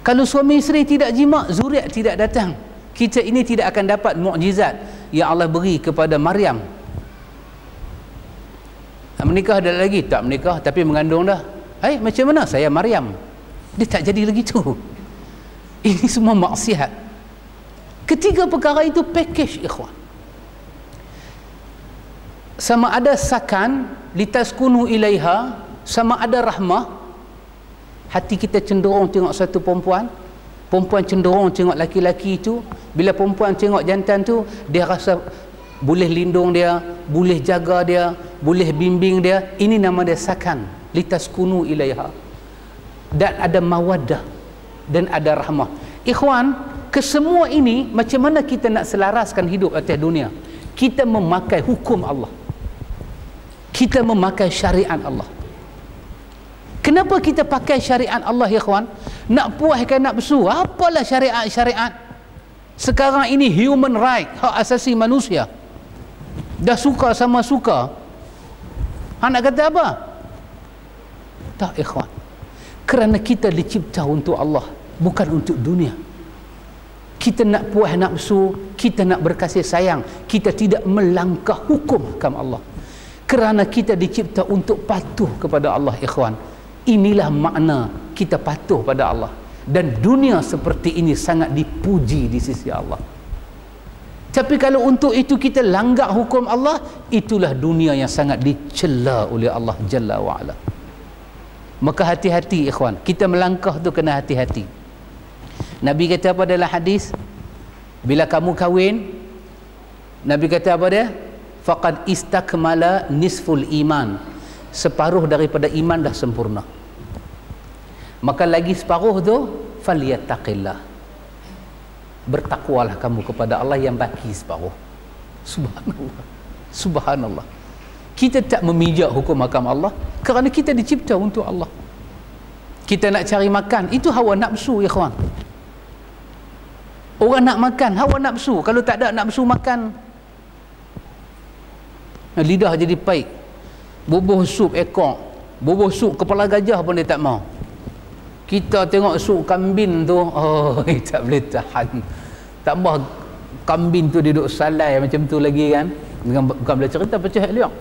Kalau suami isteri tidak jima', zuriat tidak datang. Kita ini tidak akan dapat mukjizat yang Allah beri kepada Maryam. Menikah dah lagi? Tak menikah tapi mengandung dah. Macam mana saya Maryam? Dia tak jadi lagi tu. Ini semua maksiat. Ketiga perkara itu package, ikhwan. Sama ada sakan, litaskunu ilaiha, sama ada rahmah. Hati kita cenderung tengok satu perempuan, perempuan cenderung tengok laki-laki itu. Bila perempuan tengok jantan tu, dia rasa boleh lindung dia, boleh jaga dia, boleh bimbing dia. Ini nama dia sakan, litaskunu ilaiha. Dan ada mawaddah dan ada rahmah. Ikhwan, kesemua ini macam mana kita nak selaraskan hidup atas dunia? Kita memakai hukum Allah, kita memakai syariat Allah. Kenapa kita pakai syariat Allah, ikhwan? Nak puaskan nafsu. Apalah syariat-syariat? Sekarang ini human right, hak asasi manusia. Dah suka sama suka. Nak kata apa? Tak, ikhwan. Kerana kita dicipta untuk Allah, bukan untuk dunia. Kita nak puas nafsu, kita nak berkasih sayang, kita tidak melangkah hukum hakam Allah. Kerana kita dicipta untuk patuh kepada Allah, ikhwan. Inilah makna kita patuh pada Allah. Dan dunia seperti ini sangat dipuji di sisi Allah. Tapi kalau untuk itu kita langgar hukum Allah, itulah dunia yang sangat dicela oleh Allah Jalla wa'ala. Maka hati-hati, ikhwan. Kita melangkah tu kena hati-hati. Nabi kata apa dalam hadis? Bila kamu kahwin, Nabi kata apa dia? Faqad istakmala nisful iman. Separuh daripada iman dah sempurna. Maka lagi separuh tu, falyattaqillah. Bertakwalah kamu kepada Allah yang baki separuh. Subhanallah. Subhanallah. Kita tak memijak hukum hakam Allah kerana kita dicipta untuk Allah. Kita nak cari makan, itu hawa nafsu, ikhwan. Orang nak makan, hawa nafsu. Kalau tak ada nafsu makan, lidah jadi pahit. Bubuh sup ekor, bubuh sup kepala gajah pun dia tak mau. Kita tengok sup kambing tu, tak boleh tahan. Tambah kambing tu dia duduk salai macam tu lagi kan. Bukan boleh cerita pecah liang.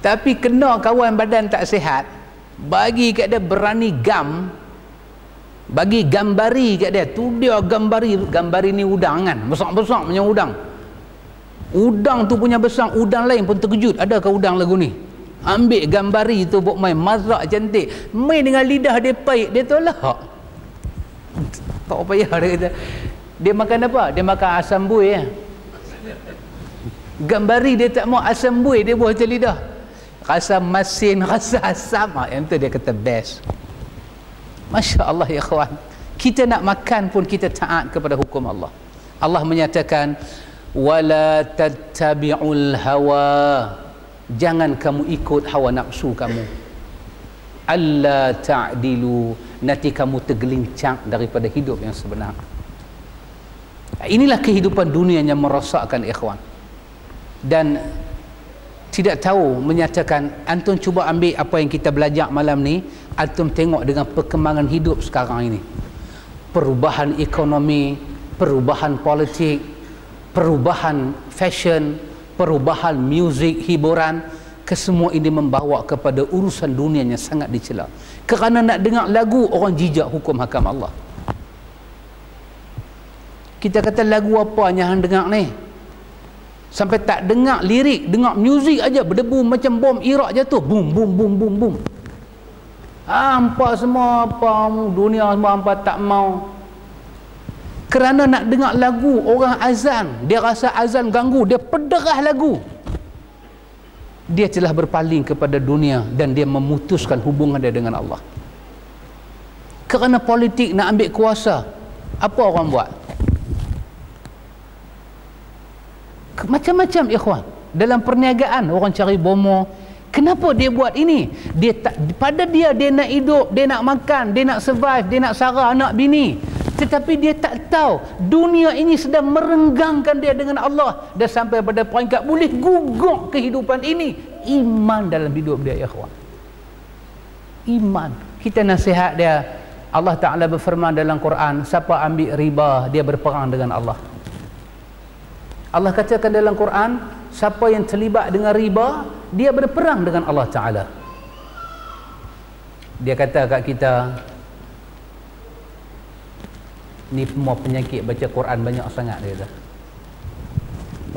Tapi kena kawan badan tak sihat, bagi kat dia berani bagi gambari kat dia tu, dia gambari ni udang kan, besar-besar punya udang. Udang tu punya besar, udang lain pun terkejut, adakah udang lagu ni? Ambil gambari tu buat main, mazrak cantik, main dengan lidah dia pahit, dia tolak. Tak payah dia kata. Dia makan apa? Dia makan asam buih ya. Gambari dia tak mau, asam buih dia buah atas lidah. Rasa masin, rasa asam. Yang tu dia kata best. Masya Allah, ya kawan. Kita nak makan pun kita taat kepada hukum Allah. Allah menyatakan, wala tattabi'ul hawa. Jangan kamu ikut hawa nafsu kamu. Alla ta'dilu. Nanti kamu tergelincang daripada hidup yang sebenar. Inilah kehidupan dunia yang merosakkan, ikhwan. Dan tidak tahu menyatakan, antum cuba ambil apa yang kita belajar malam ni, antum tengok dengan perkembangan hidup sekarang ini, perubahan ekonomi, perubahan politik, perubahan fashion, perubahan muzik, hiburan, kesemua ini membawa kepada urusan dunia yang sangat dicela. Kerana nak dengar lagu, orang jijak hukum hakam Allah. Kita kata lagu apa yang hang dengar ni? Sampai tak dengar lirik, dengar muzik aja berdebu macam bom Iraq jatuh. Boom, boom, boom, boom, boom. Hampa semua, apa dunia semua hampa tak mau. Kerana nak dengar lagu orang azan, dia rasa azan ganggu, dia pederah lagu. Dia telah berpaling kepada dunia dan dia memutuskan hubungan dia dengan Allah. Kerana politik nak ambil kuasa, apa orang buat? Macam-macam ikhwan. Dalam perniagaan orang cari bomo. Kenapa dia buat ini? Dia tak, pada dia nak hidup, dia nak makan, dia nak survive, dia nak sara anak bini. Tetapi dia tak tahu dunia ini sedang merenggangkan dia dengan Allah, dan sampai pada peringkat boleh gugur kehidupan ini. Iman dalam hidup dia, ikhwan. Iman. Kita nasihat dia. Allah Ta'ala berfirman dalam Quran, siapa ambil riba, dia berperang dengan Allah. Allah katakan dalam Quran, siapa yang terlibat dengan riba, dia berperang dengan Allah Ta'ala. Dia kata kat kita, ni semua penyakit baca Quran banyak sangat, dia kata.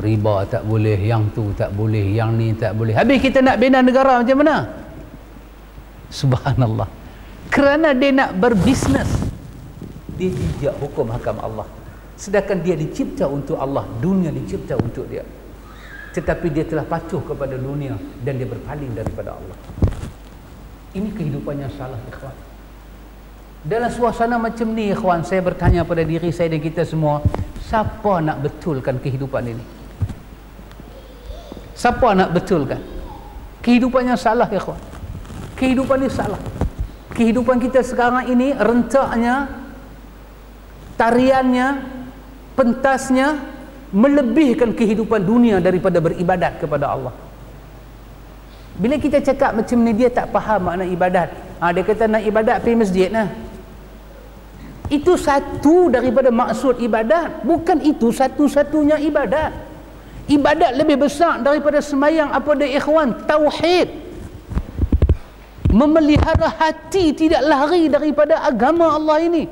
Riba tak boleh, yang tu tak boleh, yang ni tak boleh. Habis kita nak bina negara macam mana? Subhanallah. Kerana dia nak berbisnes, dia tidak hukum hakam Allah. Sedangkan dia dicipta untuk Allah, dunia dicipta untuk dia. Tetapi dia telah patuh kepada dunia dan dia berpaling daripada Allah. Ini kehidupan yang salah, ikhwan. Dalam suasana macam ni, ikhwan, saya bertanya pada diri saya dan kita semua, siapa nak betulkan kehidupan ini? Siapa nak betulkan? Kehidupan yang salah, ikhwan. Kehidupan ini salah. Kehidupan kita sekarang ini, rentaknya, tariannya, pentasnya melebihkan kehidupan dunia daripada beribadat kepada Allah. Bila kita cakap macam ni, dia tak faham makna ibadat. Dia kata nak ibadat pergi masjid lah. Itu satu daripada maksud ibadat, bukan itu satu-satunya ibadat. Ibadat lebih besar daripada semayang apa dia, ikhwan? Tauhid. Memelihara hati tidak lari daripada agama Allah ini.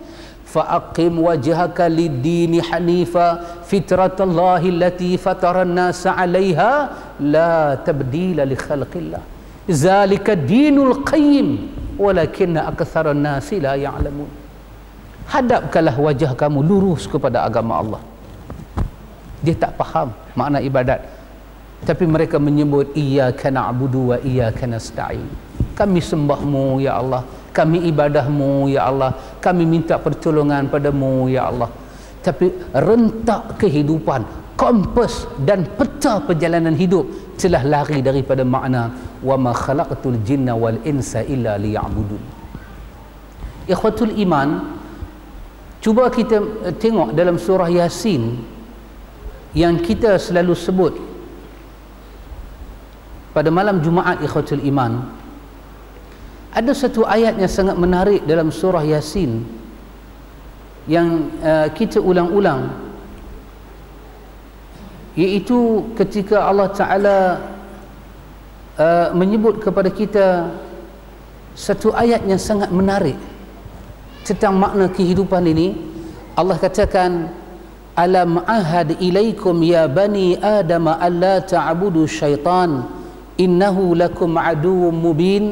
فَأَقِمْ وَجْهَكَ لِلدِّينِ حَنِيفًا فِطْرَةَ اللَّهِ الَّتِي فَطَرَ النَّاسَ عَلَيْهَا لَا تَبْدِيلَ لِخَلْقِ اللَّهِ ذَلِكَ الدِّينُ الْقَيِّمُ وَلَكِنَّ أَكْثَرَ النَّاسِ لَا يَعْلَمُونَ. Hadapkanlah wajah kamu lurus kepada agama Allah. Dia tak faham makna ibadat, tapi mereka menyebut iyyaka na'budu wa iyyaka nasta'in. Kami sembahmu ya Allah, kami ibadahmu ya Allah, kami minta pertolongan padamu ya Allah. Tapi rentak kehidupan, kompas dan peta perjalanan hidup telah lari daripada makna wa ma khalaqtul jinna wal insa illa liya'budun. Ikhwatul iman, cuba kita tengok dalam surah Yasin yang kita selalu sebut pada malam Jumaat, ikhwatul iman. Ada satu ayat yang sangat menarik dalam surah Yasin yang kita ulang-ulang, iaitu ketika Allah Ta'ala menyebut kepada kita satu ayat yang sangat menarik tentang makna kehidupan ini. Allah katakan, alam ahad ilaikum ya bani adam alla ta'budu syaitan innahu lakum aduwwum mubin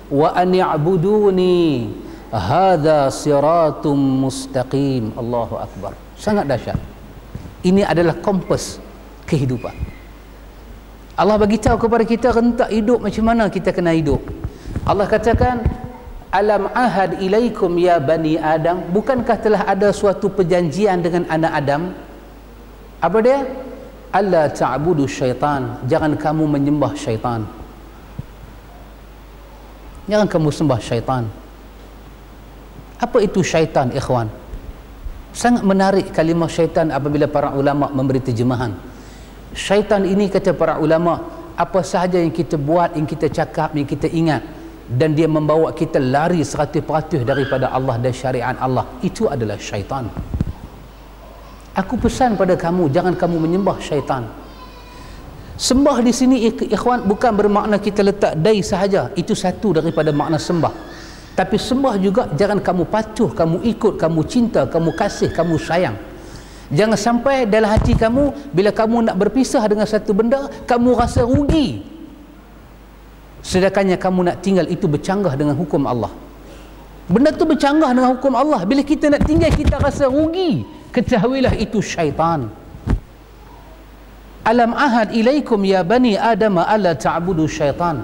wa an ya'buduni hadza siratum mustaqim. Allahu akbar. Sangat dahsyat. Ini adalah kompas kehidupan. Allah bagi tahu kepada kita rentak hidup macam mana kita kena hidup. Allah katakan, alam ahad ilaikum ya bani adam, bukankah telah ada suatu perjanjian dengan anak Adam? Apa dia? Alla ta'budu syaitan, jangan kamu menyembah syaitan. Jangan kamu sembah syaitan. Apa itu syaitan, ikhwan? Sangat menarik kalimah syaitan apabila para ulama memberi terjemahan. Syaitan ini, kata para ulama, apa sahaja yang kita buat, yang kita cakap, yang kita ingat, dan dia membawa kita lari 100% daripada Allah dan syariat Allah, itu adalah syaitan. Aku pesan pada kamu, jangan kamu menyembah syaitan. Sembah di sini, ikhwan, bukan bermakna kita letak dai sahaja, itu satu daripada makna sembah. Tapi sembah juga jangan kamu patuh, kamu ikut, kamu cinta, kamu kasih, kamu sayang. Jangan sampai dalam hati kamu bila kamu nak berpisah dengan satu benda, kamu rasa rugi. Sedangkannya kamu nak tinggal itu bercanggah dengan hukum Allah. Benda tu bercanggah dengan hukum Allah. Bila kita nak tinggal kita rasa rugi, ketahuilah itu syaitan. Alam ahad ilaikum ya bani Adam alla ta'budu syaitan.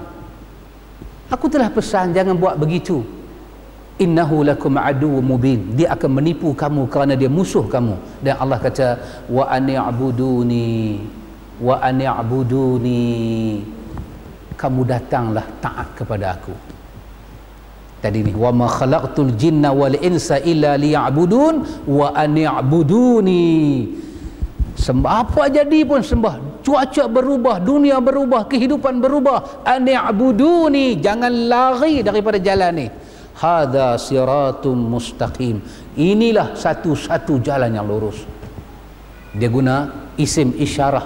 Aku telah pesan jangan buat begitu. Innahu lakum aduwwum mubin. Dia akan menipu kamu kerana dia musuh kamu. Dan Allah kata wa ani'buduni wa ani'buduni. Kamu datanglah taat kepada aku. Tadi ni wa ma khalaqtul jinna wal insa illa liya'budun wa ani'buduni. Sembah apa jadi pun sembah. Cuaca berubah, dunia berubah, kehidupan berubah. Ani'buduni. Jangan lari daripada jalan ni. Hadza siratum mustaqim. Inilah satu-satu jalan yang lurus. Dia guna isim isyarah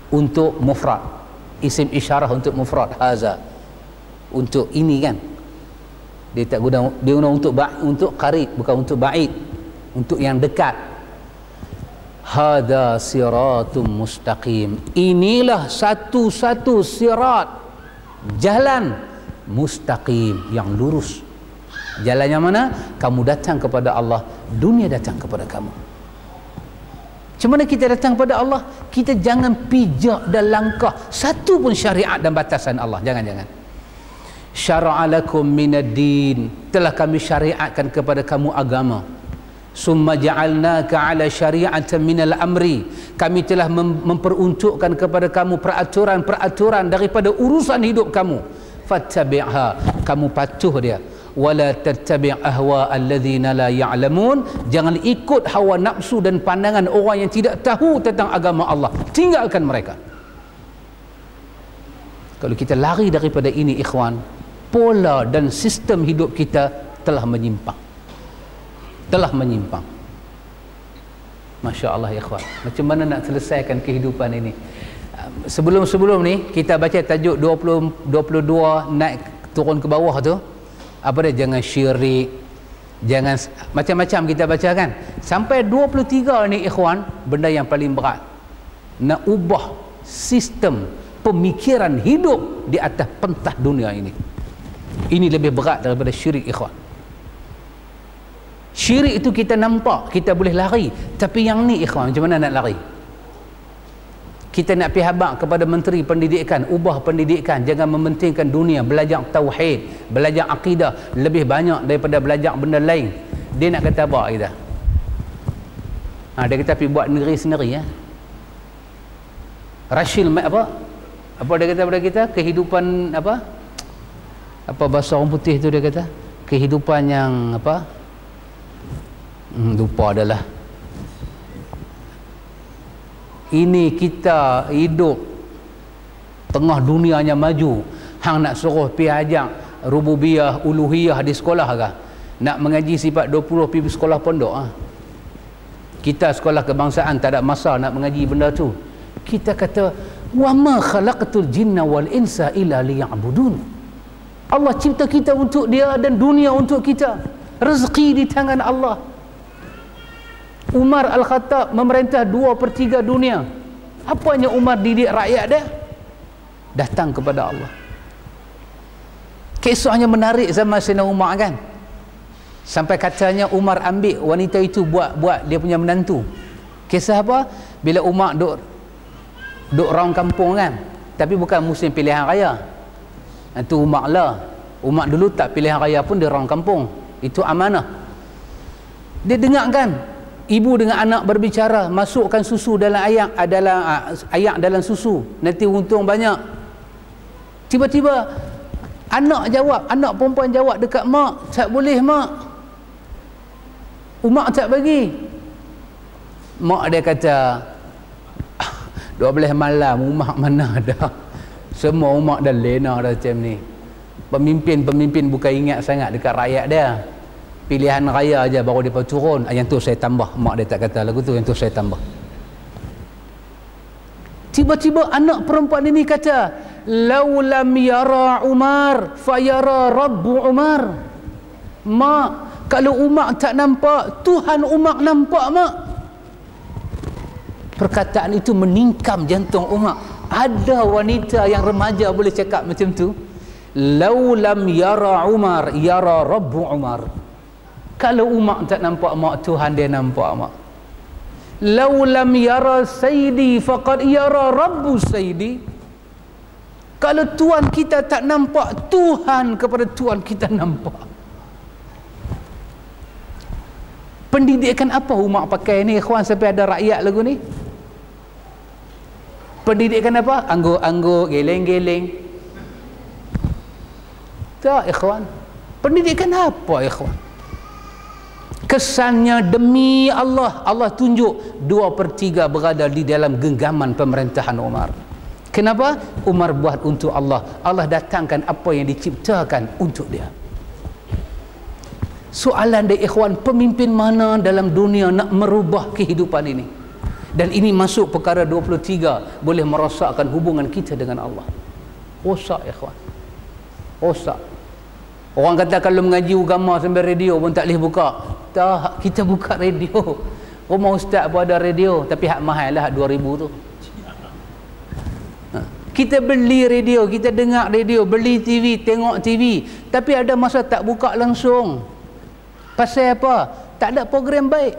untuk mufrad. Isim isyarah untuk mufrad hadza. Untuk ini kan. Dia tak guna, dia guna untuk qarib, bukan untuk ba'id. Untuk yang dekat. Hadza siratum mustaqim. Inilah satu-satu sirat, jalan mustaqim, yang lurus. Jalan yang mana? Kamu datang kepada Allah, dunia datang kepada kamu. Macam mana kita datang kepada Allah? Kita jangan pijak dan langkah satu pun syariat dan batasan Allah. Jangan. Syara'a lakum minad din. Telah kami syariatkan kepada kamu agama. Summa ja'alnaka 'ala syari'atin minal amri. Kami telah memperuntukkan kepada kamu peraturan-peraturan daripada urusan hidup kamu. Fattabi'ha, kamu patuh dia. Wala tattabi' ahwa alladhina la ya'lamun. Jangan ikut hawa nafsu dan pandangan orang yang tidak tahu tentang agama Allah. Tinggalkan mereka. Kalau kita lari daripada ini ikhwan, pola dan sistem hidup kita telah menyimpang. Masya Allah ikhwan, macam mana nak selesaikan kehidupan ini? Sebelum ni kita baca tajuk 22 naik turun ke bawah tu, apa dia? Jangan syirik, jangan macam-macam kita baca kan. Sampai 23 ni ikhwan, benda yang paling berat, nak ubah sistem pemikiran hidup di atas pentas dunia ini. Ini lebih berat daripada syirik ikhwan. Syirik itu kita nampak, kita boleh lari. Tapi yang ni ikhwan, macam mana nak lari? Kita nak pergi habaq kepada Menteri Pendidikan, ubah pendidikan, jangan mementingkan dunia, belajar tauhid, belajar akidah lebih banyak daripada belajar benda lain. Dia nak kata apa kita? Dia kata pergi buat negeri sendiri ya. Rashil apa dia kata pada kita? Kehidupan apa bahasa orang putih tu dia kata? Kehidupan yang apa? Lupa adalah. Ini kita hidup tengah dunianya maju. Hang nak suruh pergi ajak rububiyah, uluhiyah di sekolah kah? Nak mengaji sifat 20 pergi sekolah pondok Kita sekolah kebangsaan tak ada masa nak mengaji benda tu. Kita kata wa ma khalaqtul jinna wal insa illa liya'budun. Allah cipta kita untuk dia dan dunia untuk kita. Rezeki di tangan Allah. Umar Al-Khattab memerintah 2/3 dunia. Apanya Umar didik rakyat dia? Datang kepada Allah. Kisahnya menarik zaman Sayyidina Umar kan. Sampai katanya Umar ambil wanita itu buat dia punya menantu. Kisah apa? Bila Umar duk round kampung kan. Tapi bukan musim pilihan raya. Itu Umar lah. Umar dulu tak pilihan raya pun dia round kampung. Itu amanah. Dia dengar kan ibu dengan anak berbicara, masukkan susu dalam ayak dalam susu, nanti untung banyak. Tiba-tiba anak perempuan jawab dekat mak, tak boleh mak. Mak tak bagi. Mak dia kata 12 malam umat mana ada. Semua umat dah lena dah macam ni. Pemimpin bukan ingat sangat dekat rakyat dia. Pilihan raya aja baru dia turun. Yang tu saya tambah. Mak dia tak kata lagu tu, yang tu saya tambah. Tiba-tiba anak perempuan ini kata, laulam yara Umar fayara Rabbu Umar. Mak, kalau Umar tak nampak, Tuhan Umar nampak mak. Perkataan itu meningkam jantung Umar. Ada wanita yang remaja boleh cakap macam tu. Lau lam yara Umar yara Rabbu Umar. Kalau Umar tak nampak mak, Tuhan dia nampak mak. Lau lam yara Sayyidi faqad yara Rabbu Sayyidi. Kalau Tuhan kita tak nampak, Tuhan kepada Tuhan kita nampak. Pendidikan apa Umar pakai ni ikhwan sampai ada rakyat lagu ni? Pendidikan apa? Angguk-angguk, geleng-geleng. Tak ikhwan. Pendidikan apa ikhwan? Kesannya demi Allah, Allah tunjuk 2/3 berada di dalam genggaman pemerintahan Umar. Kenapa? Umar buat untuk Allah. Allah datangkan apa yang diciptakan untuk dia. Soalan dia ikhwan, pemimpin mana dalam dunia nak merubah kehidupan ini? Dan ini masuk perkara 23, boleh merosakkan hubungan kita dengan Allah. Rosak ikhwan. Rosak. Orang kata kalau mengaji agama sambil radio pun tak boleh buka. Tak, kita buka radio. Rumah ustaz pun ada radio, tapi hak mahal lah, 2,000 tu. Kita beli radio, kita dengar radio, beli TV, tengok TV, tapi ada masa tak buka langsung. Pasal apa? Tak ada program baik.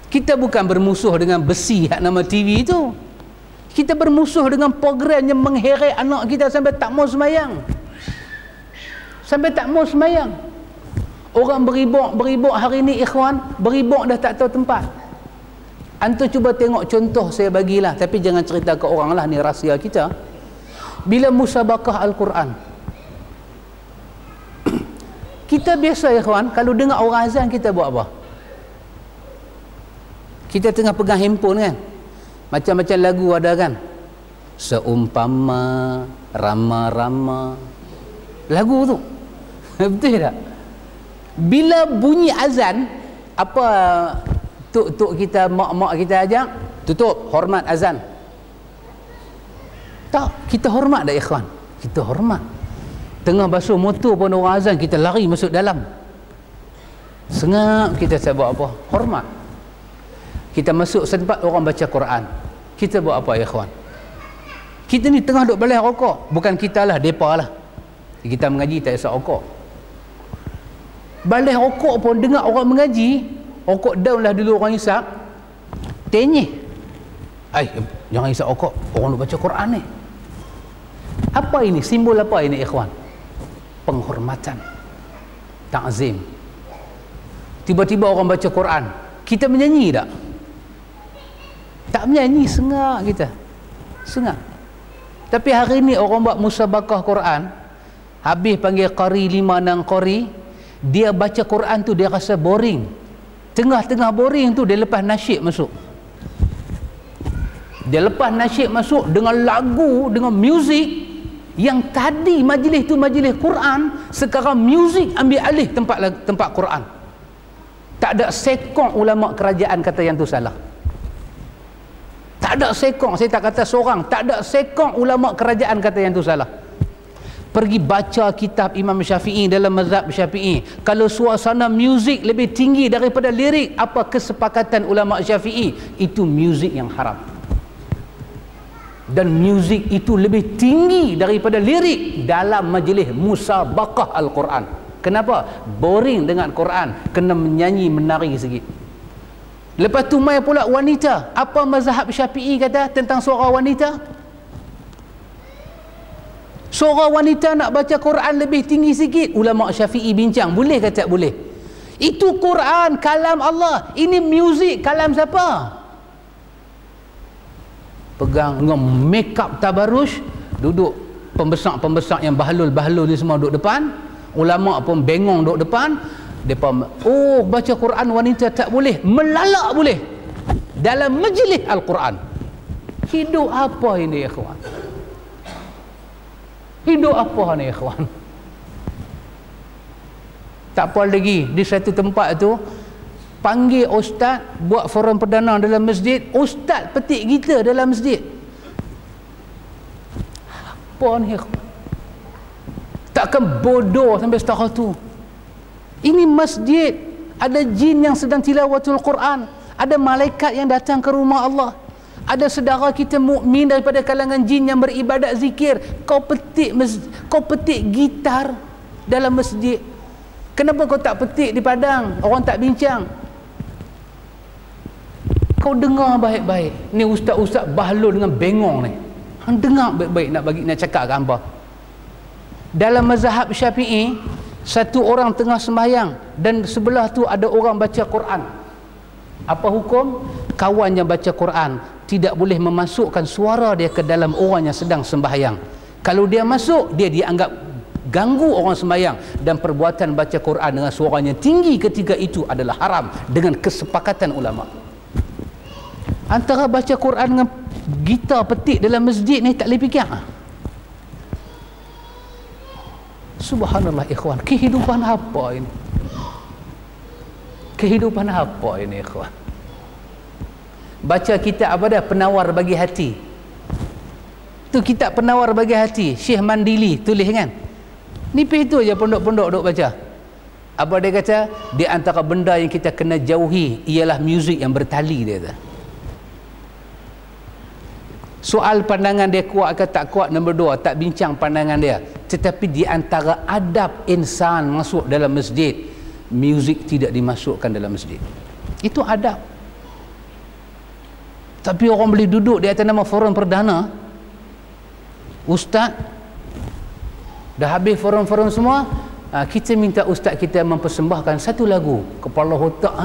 Kita bukan bermusuh dengan besi hak nama TV itu. Kita bermusuh dengan program yang mengheret anak kita sampai tak mau semayang. Sampai tak mau semayang. Orang beribuk hari ni ikhwan, beribuk dah tak tahu tempat. Antum cuba tengok contoh saya bagilah, tapi jangan cerita ke orang lah, ni rahsia kita. Bila musabakah Al-Quran, kita biasa ya kawan, kalau dengar orang azan kita buat apa? Kita tengah pegang handphone kan, macam-macam lagu ada kan, seumpama rama-rama, lagu tu betul tak? Bila bunyi azan, apa tok-tok kita, mak-mak kita ajak, tutup, hormat azan. Tak, kita hormat dah ikhwan, kita hormat. Tengah basuh motor pun orang azan, kita lari masuk dalam. Sengap kita tak buat apa, hormat. Kita masuk tempat orang baca Quran, kita buat apa ikhwan? Kita ni tengah duk balai rokok, bukan kita lah, depa lah. Kita mengaji tak isap rokok. Balai rokok pun dengar orang mengaji, rokok down lah dulu orang hisap, tenyih. Jangan hisap rokok, orang nak baca Quran ni. Apa ini? Simbol apa ini ikhwan? Penghormatan, ta'zim. Tiba-tiba orang baca Quran, kita menyanyi tak? Tak menyanyi, sengak kita, sengak. Tapi hari ni orang buat musabakah Quran, habis panggil qari 5 nang qari, dia baca Quran tu dia rasa boring. Tengah-tengah boring tu dia lepas nasyid masuk. Dia lepas nasyid masuk dengan lagu, dengan muzik. Yang tadi majlis tu majlis Quran, sekarang muzik ambil alih tempat Quran. Tak ada sekong ulama kerajaan kata yang tu salah. Tak ada sekong, saya tak kata seorang, tak ada sekong ulama kerajaan kata yang tu salah. Pergi baca kitab Imam Syafi'i dalam mazhab Syafi'i. Kalau suasana muzik lebih tinggi daripada lirik, apa kesepakatan ulama Syafi'i? Itu muzik yang haram. Dan muzik itu lebih tinggi daripada lirik dalam majlis musabaqah Al-Quran. Kenapa? Boring dengan Quran, kena menyanyi menari sikit. Lepas tu mai pula wanita. Apa mazhab Syafi'i kata tentang suara wanita? Suara wanita nak baca Quran lebih tinggi sikit, ulama Syafi'i bincang, boleh ke tak boleh? Itu Quran, kalam Allah. Ini muzik, kalam siapa? Pegang dengan make up tabarush, duduk pembesar-pembesar yang bahlul-bahlul ni semua duduk depan, ulama pun bengong duduk depan. Depa, oh, baca Quran wanita tak boleh, melalak boleh dalam majlis Al-Quran. Hidup apa ini ikhwan? Hidup apa ni ikhwan? Tak apa lagi, di satu tempat tu panggil ustaz buat forum perdana dalam masjid, ustaz petik kita dalam masjid. Apa ni ikhwan? Takkan bodoh sampai setara tu? Ini masjid, ada jin yang sedang tilawatul Quran, Ada malaikat yang datang ke rumah Allah. Ada saudara kita mukmin daripada kalangan jin yang beribadat zikir. Kau petik gitar dalam masjid. Kenapa kau tak petik di padang? Orang tak bincang. Kau dengar baik-baik. Ni ustaz-ustaz bahlul dengan bengong ni. Hang dengar baik-baik nak cakap ke hangpa. Dalam mazhab Syafi'i, satu orang tengah sembahyang dan sebelah tu ada orang baca Quran. Apa hukum? Kawan yang baca Quran tidak boleh memasukkan suara dia ke dalam orang yang sedang sembahyang. Kalau dia masuk, dia dianggap ganggu orang sembahyang, dan perbuatan baca Quran dengan suaranya tinggi ketika itu adalah haram dengan kesepakatan ulama. Antara baca Quran dengan gitar petik dalam masjid ni tak boleh fikir. Subhanallah ikhwan, kehidupan apa ini? Kehidupan apa ini ikhwan? Baca kitab apa dah? Penawar bagi hati. Tu kitab Penawar bagi hati, Syekh Mandili tulis kan. Nipis tu aja pondok-pondok duk baca. Apa dia kata? Di antara benda yang kita kena jauhi ialah muzik yang bertali, dia kata. Soal pandangan dia kuat ke tak kuat, nombor dua, tak bincang pandangan dia. Tetapi di antara adab insan masuk dalam masjid, muzik tidak dimasukkan dalam masjid. Itu adab. Tapi orang boleh duduk di atas nama forum perdana. Ustaz dah habis forum-forum semua, kita minta ustaz kita mempersembahkan satu lagu. Kepala otak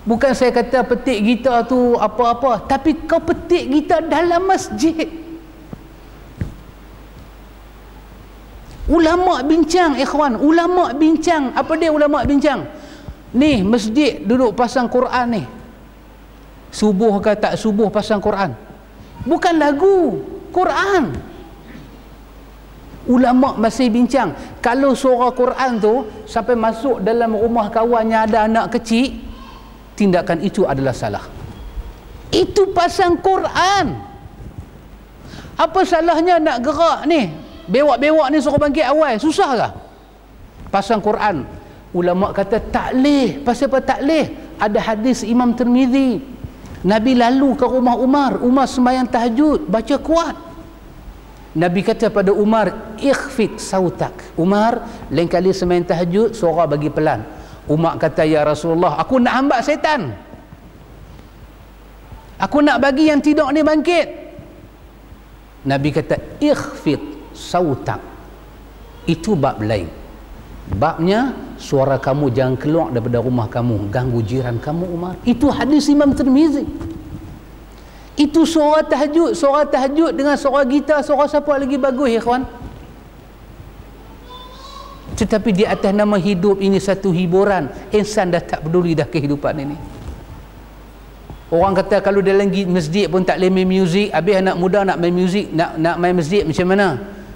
bukan saya kata petik gitar tu apa-apa, tapi kau petik gitar dalam masjid. Ulama bincang ikhwan, ulama bincang. Apa dia ulama bincang? Ni masjid duduk pasang Quran ni, subuh ke tak subuh pasang Quran, bukan lagu, Quran. Ulama masih bincang. Kalau suara Quran tu sampai masuk dalam rumah kawan yang ada anak kecil, tindakan itu adalah salah. Itu pasang Quran. Apa salahnya nak gerak ni, bewak-bewak ni suruh bangkit awal, susah ke? Pasang Quran. Ulama kata tak leh. Pasal apa tak leh? Ada hadis Imam Tirmizi, Nabi lalu ke rumah Umar sembahyang tahajud, baca kuat. Nabi kata pada Umar, ikhfid sautak. Umar, lain kali sembahyang tahajud suara bagi pelan. Umar kata, ya Rasulullah, aku nak hambat setan, aku nak bagi yang tidur ni bangkit. Nabi kata ikhfid sautak. Itu bab lain. Babnya suara kamu jangan keluar daripada rumah kamu, ganggu jiran kamu Umar. Itu hadis Imam Tirmizi. Itu suara tahajud dengan suara gitar, suara siapa lagi bagus ya kawan? Tetapi di atas nama hidup ini satu hiburan, insan dah tak peduli dah kehidupan ini. Orang kata kalau dalam masjid pun tak boleh main muzik, habis anak muda nak main muzik, nak main masjid macam mana?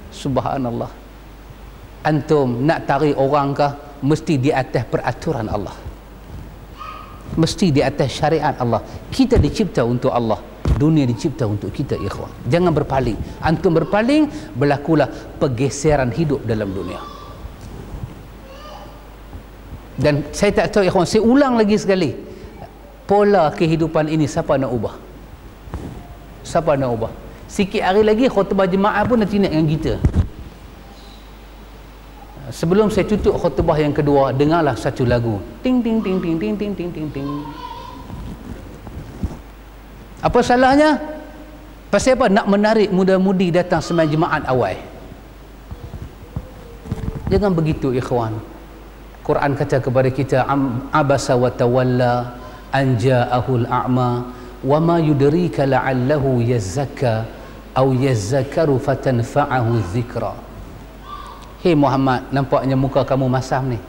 Subhanallah. Antum nak tarik orang kah? Mesti di atas peraturan Allah, mesti di atas syariat Allah. Kita dicipta untuk Allah, dunia dicipta untuk kita ikhwan. Jangan berpaling. Antum berpaling, berlakulah pergeseran hidup dalam dunia. Dan saya tak tahu ikhwan, saya ulang lagi sekali, pola kehidupan ini siapa nak ubah? Siapa nak ubah? Sikit hari lagi khutbah jemaah pun nanti nak dengan kita. Sebelum saya tutup khutbah yang kedua, dengarlah satu lagu. Ting ting ting ting ting ting ting ting ting. Apa salahnya? Pasal apa? Nak menarik muda-mudi datang sembahyang jemaat awal. Jangan begitu ikhwan. Quran kata kepada kita, abasa wa tawalla an ja'ahul a'ma wa ma yudrika la'allahu yazakka aw yazakkaru fatanfa'ahu dzikra. Hei Muhammad, nampaknya muka kamu masam ni,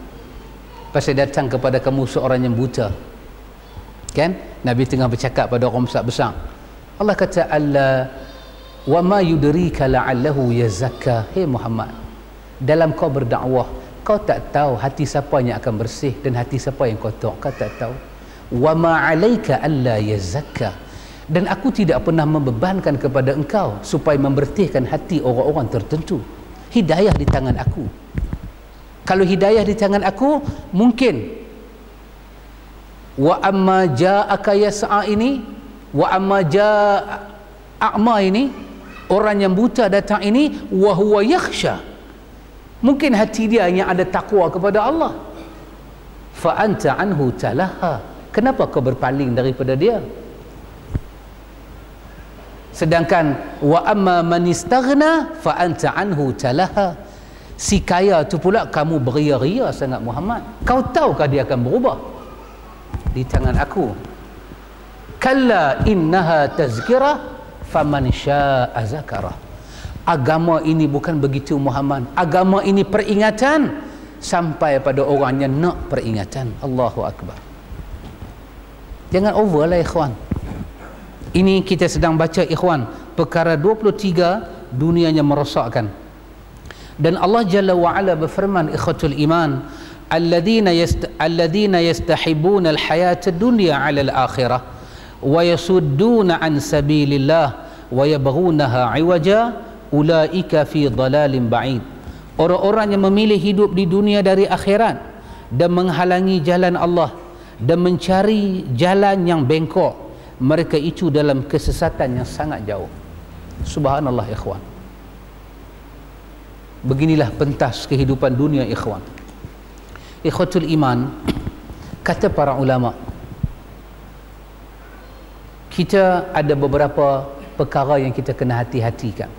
pasal datang kepada kamu seorang yang buta. Kan? Nabi tengah bercakap pada orang besar-besar. Allah kata, Allah wa ma yudrika la'allahu yazakka. Hei Muhammad, dalam kau berdakwah, kau tak tahu hati siapa yang akan bersih dan hati siapa yang kotor. Kau tak tahu. Wa ma 'alaika alla yazakka. Dan aku tidak pernah membebankan kepada engkau supaya membersihkan hati orang-orang tertentu. Hidayah di tangan aku. Kalau hidayah di tangan aku, mungkin Wa amma ja'aka yas'a ini, wa amma ja'a'ma ini, orang yang buta datang ini, wa huwa yakhsha, mungkin hati dia yang ada takwa kepada Allah. Fa anta anhu talaha, kenapa kau berpaling daripada dia? Sedangkan wa amma man istaghna fa anta anhu talaha, si kaya tu pula kamu beria-ria sangat Muhammad. Kau tahukah dia akan berubah? Di tangan aku. Kalla innaha tazkirah faman syaa'a zakarah. Agama ini bukan begitu Muhammad. Agama ini peringatan sampai pada orang yang nak peringatan. Allahu Akbar. Jangan over lah ikhwan. Ini kita sedang baca ikhwan perkara 23 dunia yang merosakkan. Dan Allah Jalla wa Ala berfirman, ikhwatul iman, alladhina yastahibuna al-hayata ad-dunya 'ala al-akhirah wa yasudduna 'an sabilillah wa yabghunaha 'iwaja ulaika fi dhalalin ba'id. Orang-orang yang memilih hidup di dunia dari akhirat dan menghalangi jalan Allah dan mencari jalan yang bengkok, mereka itu dalam kesesatan yang sangat jauh. Subhanallah ikhwan. Beginilah pentas kehidupan dunia ikhwan. Ikhwatul iman, kata para ulama, kita ada beberapa perkara yang kita kena hati-hatikan.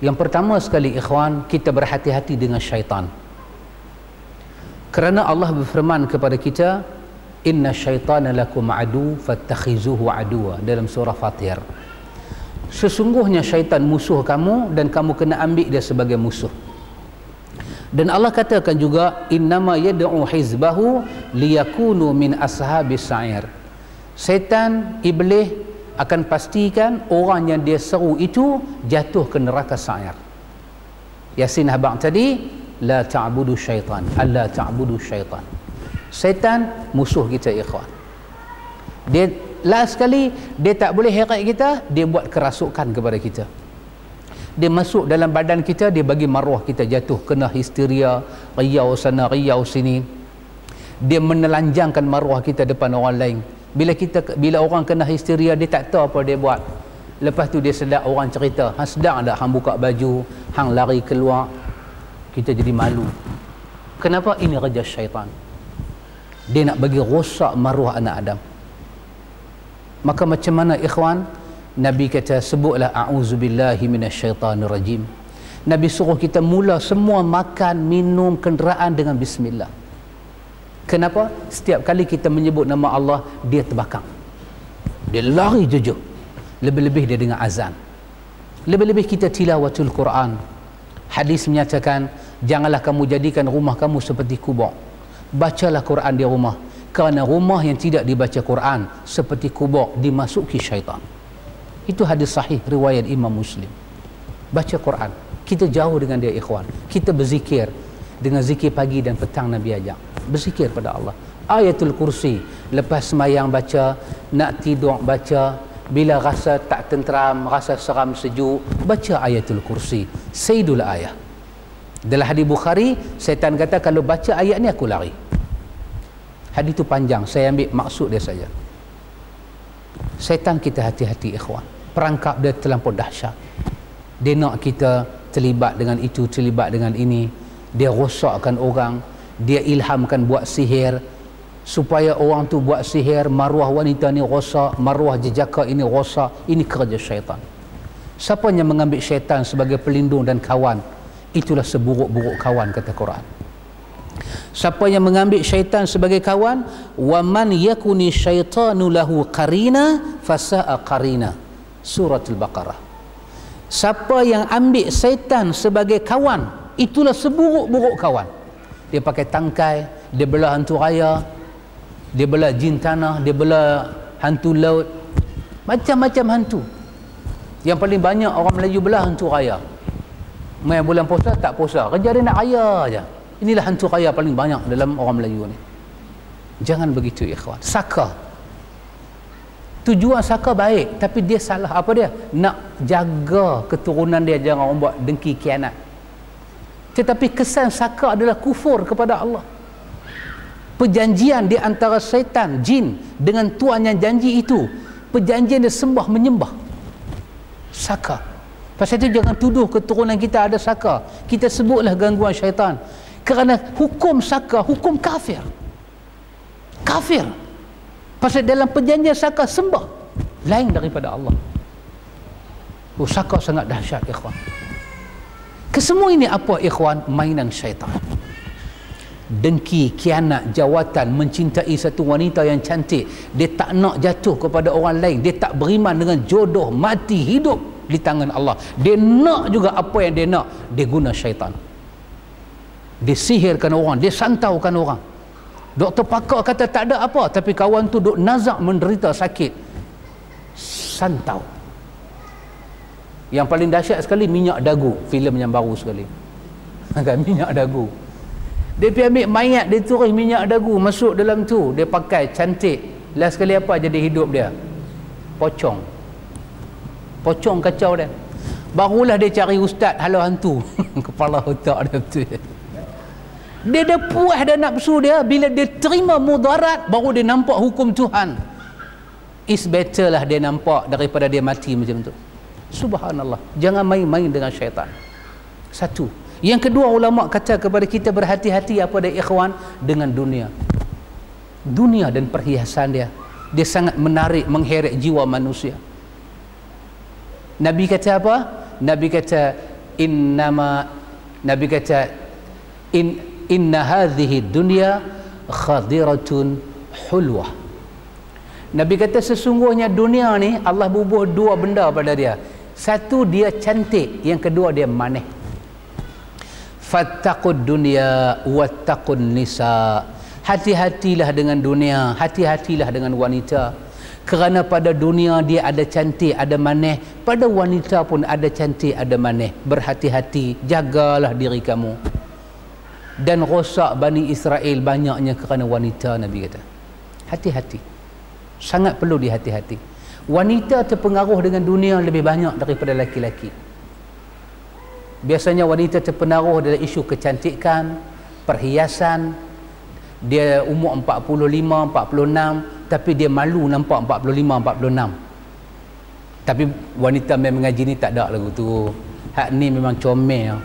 Yang pertama sekali ikhwan, kita berhati-hati dengan syaitan. Kerana Allah berfirman kepada kita, inna syaitana lakum adu fattakhizuhu aduwa, dalam surah Fatir. Sesungguhnya syaitan musuh kamu dan kamu kena ambil dia sebagai musuh. Dan Allah katakan juga, innama yad'u hizbahu liyakunu min ashabis sa'ir. Syaitan, iblis akan pastikan orang yang dia seru itu jatuh ke neraka sa'ir. Yasin habaq tadi, la ta'budu syaitan, alla ta'budu syaitan. Syaitan musuh kita ikhwan. Dia last sekali dia tak boleh heret kita, dia buat kerasukan kepada kita. Dia masuk dalam badan kita, dia bagi maruah kita jatuh, kena histeria, riau sana riau sini. Dia menelanjangkan maruah kita depan orang lain. Bila orang kena histeria, dia tak tahu apa dia buat. Lepas tu dia sedar orang cerita, hang sedar tak hang buka baju, hang lari keluar, kita jadi malu. Kenapa? Ini kerja syaitan. Dia nak bagi rosak maruah anak Adam. Maka macam mana ikhwan? Nabi kata, sebutlah a'udzubillahi minasyaitanirrajim. Nabi suruh kita mula semua makan, minum, kenderaan dengan bismillah. Kenapa? Setiap kali kita menyebut nama Allah, dia terbakar, dia lari jujur. Lebih-lebih dia dengar azan. Lebih-lebih kita tilawatul Quran. Hadis menyatakan, janganlah kamu jadikan rumah kamu seperti kubur. Bacalah Quran di rumah, kerana rumah yang tidak dibaca Quran seperti kubur dimasuki syaitan. Itu hadis sahih riwayat Imam Muslim. Baca Quran, kita jauh dengan dia ikhwan. Kita berzikir dengan zikir pagi dan petang Nabi ajak. Berzikir pada Allah. Ayatul Kursi, lepas semayang baca, nak tidur baca, bila rasa tak tenteram, rasa seram sejuk, baca Ayatul Kursi. Sayyidul ayah. Dalam hadis Bukhari, syaitan kata, kalau baca ayat ni aku lari. Hadis tu panjang, saya ambil maksud dia saja. Syaitan kita hati-hati ikhwan. Perangkap dia terlampau dahsyat. Dia nak kita terlibat dengan itu, terlibat dengan ini. Dia rosakkan orang, dia ilhamkan buat sihir supaya orang tu buat sihir, maruah wanita ni rosak, maruah jejaka ini rosak. Ini kerja syaitan. Siapa yang mengambil syaitan sebagai pelindung dan kawan, itulah seburuk-buruk kawan, kata Quran. Siapa yang mengambil syaitan sebagai kawan, wa man yakuni syaitanu lahu qarina fasa'a qarina, surah Al-Baqarah. Siapa yang ambil syaitan sebagai kawan, itulah seburuk-buruk kawan. Dia pakai tangkai, dia belah hantu raya, dia belah jin tanah, dia belah hantu laut, macam-macam hantu. Yang paling banyak orang Melayu belah hantu raya. Main bulan puasa tak puasa, kerja dia nak raya aja. Inilah hantu raya paling banyak dalam orang Melayu ni. Jangan begitu ikhwan. Saka, tujuan saka baik, tapi dia salah. Apa dia? Nak jaga keturunan dia jangan orang buat dengki khianat. Tetapi kesan saka adalah kufur kepada Allah. Perjanjian di antara syaitan, jin dengan Tuhan yang janji itu, perjanjian dia sembah menyembah saka. Pasal itu jangan tuduh keturunan kita ada saka. Kita sebutlah gangguan syaitan. Kerana hukum saka, hukum kafir. Kafir. Pasal dalam perjanjian saka sembah lain daripada Allah. Oh, saka sangat dahsyat, ikhwan. Kesemua ini apa, ikhwan? Mainan syaitan. Dengki, kianat, jawatan, mencintai satu wanita yang cantik, dia tak nak jatuh kepada orang lain, dia tak beriman dengan jodoh, mati hidup di tangan Allah, dia nak juga apa yang dia nak, dia guna syaitan, dia sihirkan orang, dia santaukan orang. Doktor pakar kata tak ada apa, tapi kawan tu duk nazak menderita sakit, santau. Yang paling dahsyat sekali minyak dagu, filem yang baru sekali kan, minyak dagu. Dia pergi ambil mayat, dia turis minyak dagu masuk dalam tu, dia pakai cantik. Last sekali apa jadi hidup dia? Pocong. Pocong kacau dia. Barulah dia cari ustaz halau hantu. Kepala otak dia betul. Dia dah puas dah nafsu dia, bila dia terima mudarat baru dia nampak hukum Tuhan. It's better lah dia nampak daripada dia mati macam tu. Subhanallah. Jangan main-main dengan syaitan. Satu. Yang kedua, ulama kata kepada kita berhati-hati apa dia, ikhwan, dengan dunia. Dunia dan perhiasan dia, dia sangat menarik, mengheret jiwa manusia. Nabi kata apa? Nabi kata inna hadhihi dunya khadiratun hulwah. Nabi kata sesungguhnya dunia ni Allah bubuh dua benda pada dia. Satu, dia cantik, yang kedua dia manis. Fattaqud dunya wattaqun nisa. Hati-hatilah dengan dunia, hati-hatilah dengan wanita. Kerana pada dunia dia ada cantik, ada manis, pada wanita pun ada cantik, ada manis. Berhati-hati, jagalah diri kamu. Dan rosak Bani Israel banyaknya kerana wanita, Nabi kata. Hati-hati. Sangat perlu dihati-hati. Wanita terpengaruh dengan dunia lebih banyak daripada laki-laki. Biasanya wanita terpengaruh dalam isu kecantikan, perhiasan. Dia umur 45, 46, tapi dia malu nampak 45, 46. Tapi wanita yang mengaji ni tak ada lagu tu. Hak ni memang comel.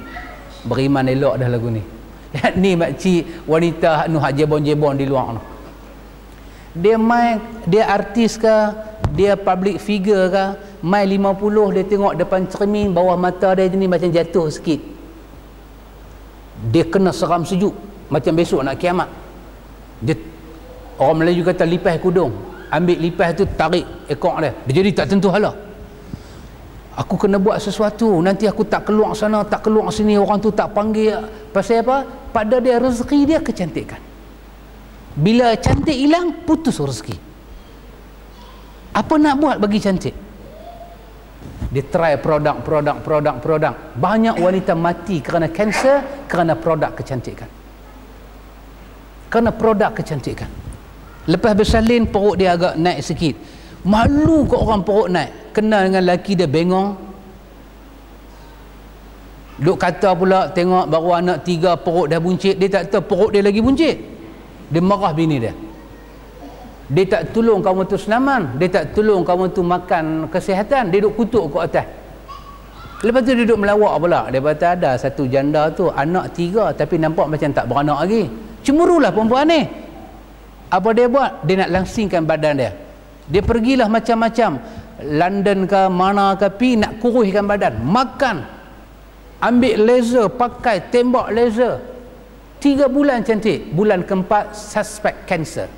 Beriman elok dah lagu ni. Hak ni makcik wanita hak nu hak jebon-jebon di luar tu. Dia main, dia artis ke, dia public figure ke, mai 50 dia tengok depan cermin, bawah mata dia ni macam jatuh sikit. Dia kena seram sejuk macam besok nak kiamat. Dia, orang Melayu kata lipas kudung, ambil lipas tu tarik ekor dia, dia jadi tak tentu hala. Aku kena buat sesuatu, nanti aku tak keluar sana, tak keluar sini, orang tu tak panggil. Pasal apa? Pada dia rezeki dia kecantikan. Bila cantik hilang, putus rezeki. Apa nak buat bagi cantik? Dia try produk. Banyak wanita mati kerana kanser, kerana produk kecantikan. Kerana produk kecantikan. Lepas bersalin, perut dia agak naik sikit. Malu ke orang perut naik. Kenal dengan lelaki dia bengong. Duk kata pula, tengok baru anak 3 perut dah buncit. Dia tak tahu perut dia lagi buncit. Dia marah bini dia. Dia tak tolong kamu tu senaman, dia tak tolong kamu tu makan kesihatan, dia duk kutuk ke atas. Lepas tu dia duk melawak pula. Dia kata ada satu janda tu anak 3 tapi nampak macam tak beranak lagi. Cemburulah perempuan ni. Apa dia buat? Dia nak langsingkan badan dia. Dia pergilah macam-macam, London ke mana ke, pi nak kuruskan badan, makan, ambil laser, pakai tembak laser. 3 bulan cantik, bulan keempat suspek kanser.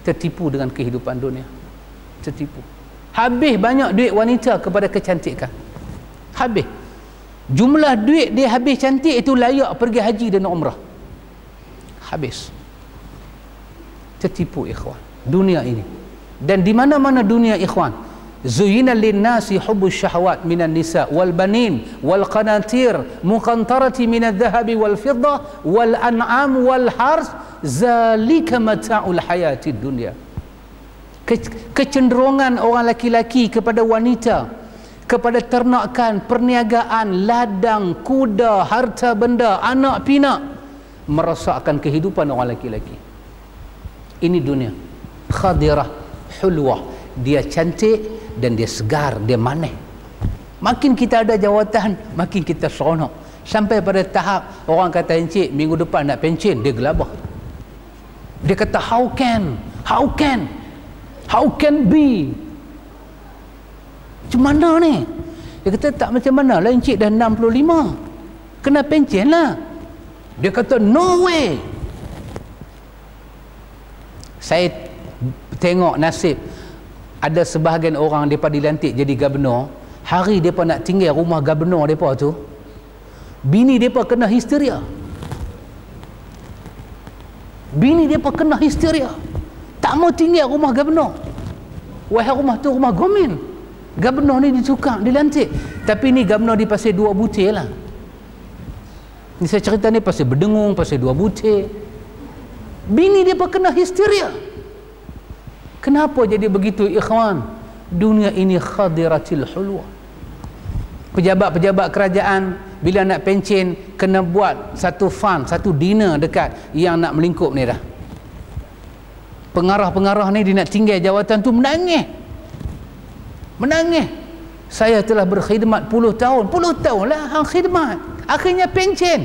Tertipu dengan kehidupan dunia. Tertipu. Habis banyak duit wanita kepada kecantikan. Habis. Jumlah duit dia habis cantik itu layak pergi haji dan umrah. Habis. Tertipu, ikhwan. Dunia ini. Dan di mana-mana dunia, ikhwan, زين للناس حب الشهوات من النساء والبنين والقناطير مقنطرة من الذهب والفضة والأنعام والحرث ذلك متاع الحياة الدنيا. Kecenderungan orang laki-laki kepada wanita, kepada ternakan, perniagaan, ladang, kuda, harta benda, anak pinak, merosakkan kehidupan orang laki-laki. Ini dunia. Khadirah, hulwah. Dia cantik dan dia segar, dia manis. Makin kita ada jawatan, makin kita seronok. Sampai pada tahap orang kata encik minggu depan nak pencen, dia gelabah. Dia kata how can be. Macam mana ni? Dia kata tak macam mana lah, encik dah 65, kena pencen lah. Dia kata no way. Saya tengok nasib ada sebahagian orang mereka dilantik jadi gubernur. Hari mereka nak tinggal rumah gubernur mereka tu, bini mereka kena histeria. Bini mereka kena histeria, tak mau tinggal rumah gubernur. Wahai rumah tu rumah gomen, gubernur ni ditukar, dilantik. Tapi ni gubernur di pasal 2 butir lah. Ni saya cerita ni pasal berdengung, pasal 2 butir. Bini dia kena histeria. Kenapa jadi begitu ikhwan? Dunia ini khadiratil hulwa. Pejabat-pejabat kerajaan bila nak pencen kena buat satu fund, satu dinner dekat yang nak melingkup ni dah. Pengarah-pengarah ni dia nak tinggal jawatan tu menangis. Menangis. Saya telah berkhidmat puluh tahun lah hang khidmat. Akhirnya pencen.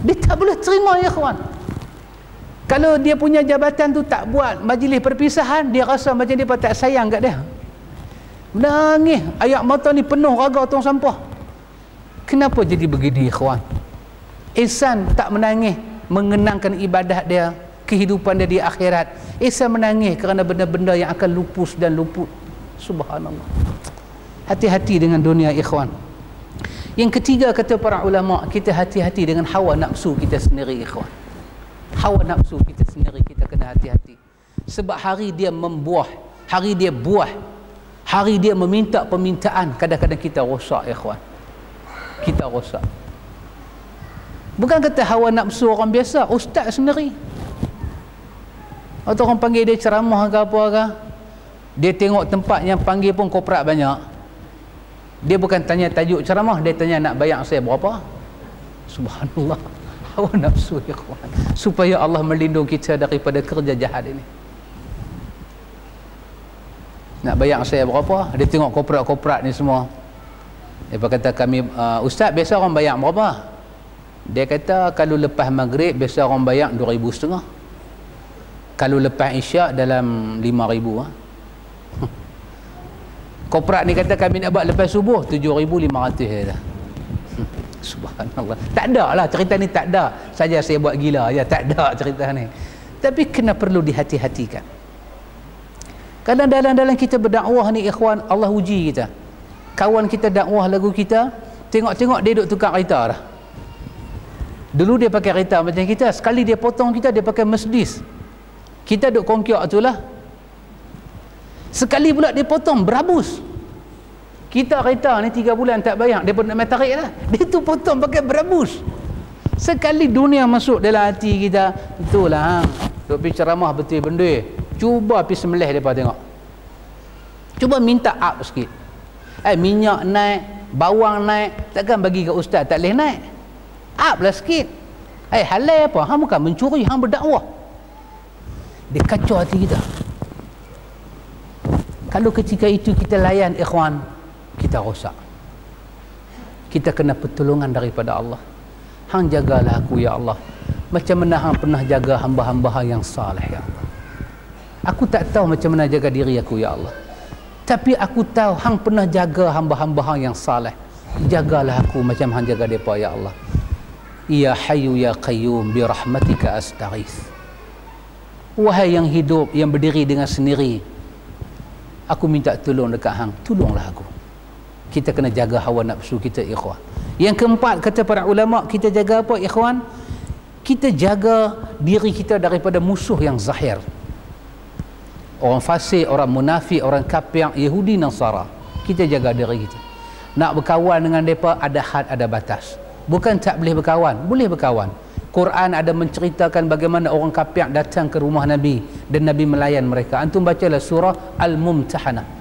Dia tak boleh terima ya kawan. Kalau dia punya jabatan tu tak buat majlis perpisahan, dia rasa macam dia tak sayang kat dia. Menangis, air mata ni penuh raga tong sampah. Kenapa jadi begini ikhwan? Ihsan tak menangis mengenangkan ibadat dia, kehidupan dia di akhirat. Ihsan menangis kerana benda-benda yang akan lupus dan luput. Subhanallah. Hati-hati dengan dunia ikhwan. Yang ketiga kata para ulama, kita hati-hati dengan hawa nafsu kita sendiri ikhwan. Hawa nafsu kita sendiri kita kena hati-hati. Sebab hari dia membuah, hari dia buah, hari dia meminta permintaan, kadang-kadang kita rosak ikhwan. Kita rosak. Bukan kata hawa nafsu orang biasa, ustaz sendiri. Atau orang panggil dia ceramah ke apa ke, dia tengok tempat yang panggil pun korporat banyak, dia bukan tanya tajuk ceramah, dia tanya nak bayar saya berapa. Subhanallah. Hawa nafsu ikhwan, supaya Allah melindungi kita daripada kerja jahat ini. Nak bayar saya berapa, dia tengok korporat-korporat ni semua, dia kata kami ustaz biasa orang bayar berapa. Dia kata kalau lepas maghrib biasa orang bayar 2,500, kalau lepas isyak dalam 5,000. Korporat ni kata kami nak buat lepas subuh 7,500 dah. Subhanallah. Tak ada lah cerita ni, tak ada saja saya buat gila ya, tak ada cerita ni. Tapi kena perlu dihati-hatikan. Kadang dalam kita berdakwah ni ikhwan, Allah uji kita. Kawan kita dakwah lagu kita, tengok-tengok dia duk tukar kereta dah. Dulu dia pakai kereta macam kita, sekali dia potong kita, dia pakai Mercedes. Kita duk kongkiak tu lah. Sekali pula dia potong berabus. Kita kereta ni 3 bulan tak bayar, dia pun nak main tarik lah. Dia tu potong pakai berabus. Sekali dunia masuk dalam hati kita, itulah hang duk pergi ceramah betul benda. Cuba pergi sembelih depa tengok. Cuba minta up sikit. Minyak naik, bawang naik, takkan bagi ke ustaz tak boleh naik. Up lah sikit. Halal apa? Hang bukan mencuri, hang berdakwah. Dia kacau hati kita. Kalau ketika itu kita layan ikhwan, kita rosak. Kita kena pertolongan daripada Allah. Hang jagalah aku ya Allah, macam mana hang pernah jaga hamba-hamba yang saleh ya Allah. Aku tak tahu macam mana jaga diri aku ya Allah, tapi aku tahu hang pernah jaga hamba-hamba yang saleh. Jagalah aku macam hang jaga depa ya Allah. Ya Hayyu ya Qayyum bi rahmatika astaghits. Wahai yang hidup, yang berdiri dengan sendiri, aku minta tolong dekat hang, tolonglah aku. Kita kena jaga hawa nafsu kita ikhwan. Yang keempat kata para ulama, kita jaga apa ikhwan? Kita jaga diri kita daripada musuh yang zahir. Orang fasik, orang munafik, orang kafir, Yahudi, Nasara. Kita jaga diri kita. Nak berkawan dengan mereka ada had, ada batas. Bukan tak boleh berkawan, boleh berkawan. Quran ada menceritakan bagaimana orang kafir datang ke rumah Nabi dan Nabi melayan mereka. Antum bacalah surah Al-Mumtahanah.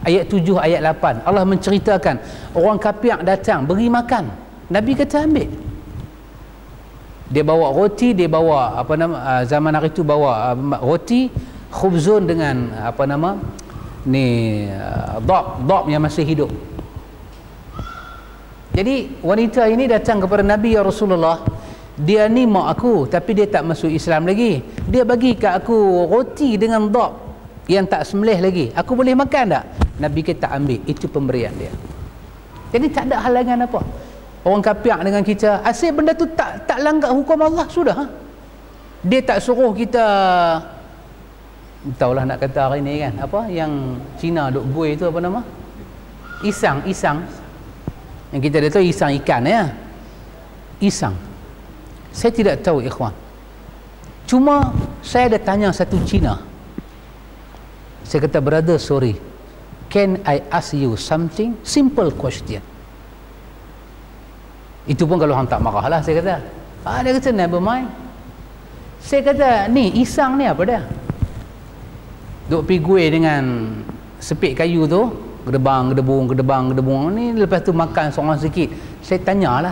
Ayat 7, ayat 8. Allah menceritakan orang kafir datang beri makan. Nabi kata ambil. Dia bawa roti, dia bawa apa nama, zaman hari itu bawa roti khubzun dengan apa nama ni, dhab yang masih hidup. Jadi wanita ini datang kepada Nabi, ya Rasulullah, dia ni mak aku tapi dia tak masuk Islam lagi. Dia bagi kat aku roti dengan dhab yang tak sembelih lagi. Aku boleh makan tak? Nabi kata ambil, itu pemberian dia. Jadi tak ada halangan apa. Orang kafir dengan kita, asyik benda tu tak langgar hukum Allah, sudah. Dia tak suruh kita, tahulah nak kata hari ni kan, apa yang Cina duk gui tu apa nama? Isang. Yang kita dah tahu isang ikan ya. Isang. Saya tidak tahu ikhwan. Cuma saya ada tanya satu Cina. Saya kata, brother, sorry, can I ask you something? Simple question. Itu pun kalau orang tak marah lah, saya kata. Dia kata, never mind. Saya kata, ni isang ni apa dah? Duk pergi gue dengan sepik kayu tu, gedebang, gedebung. Ni lepas tu makan seorang sikit. Saya tanya,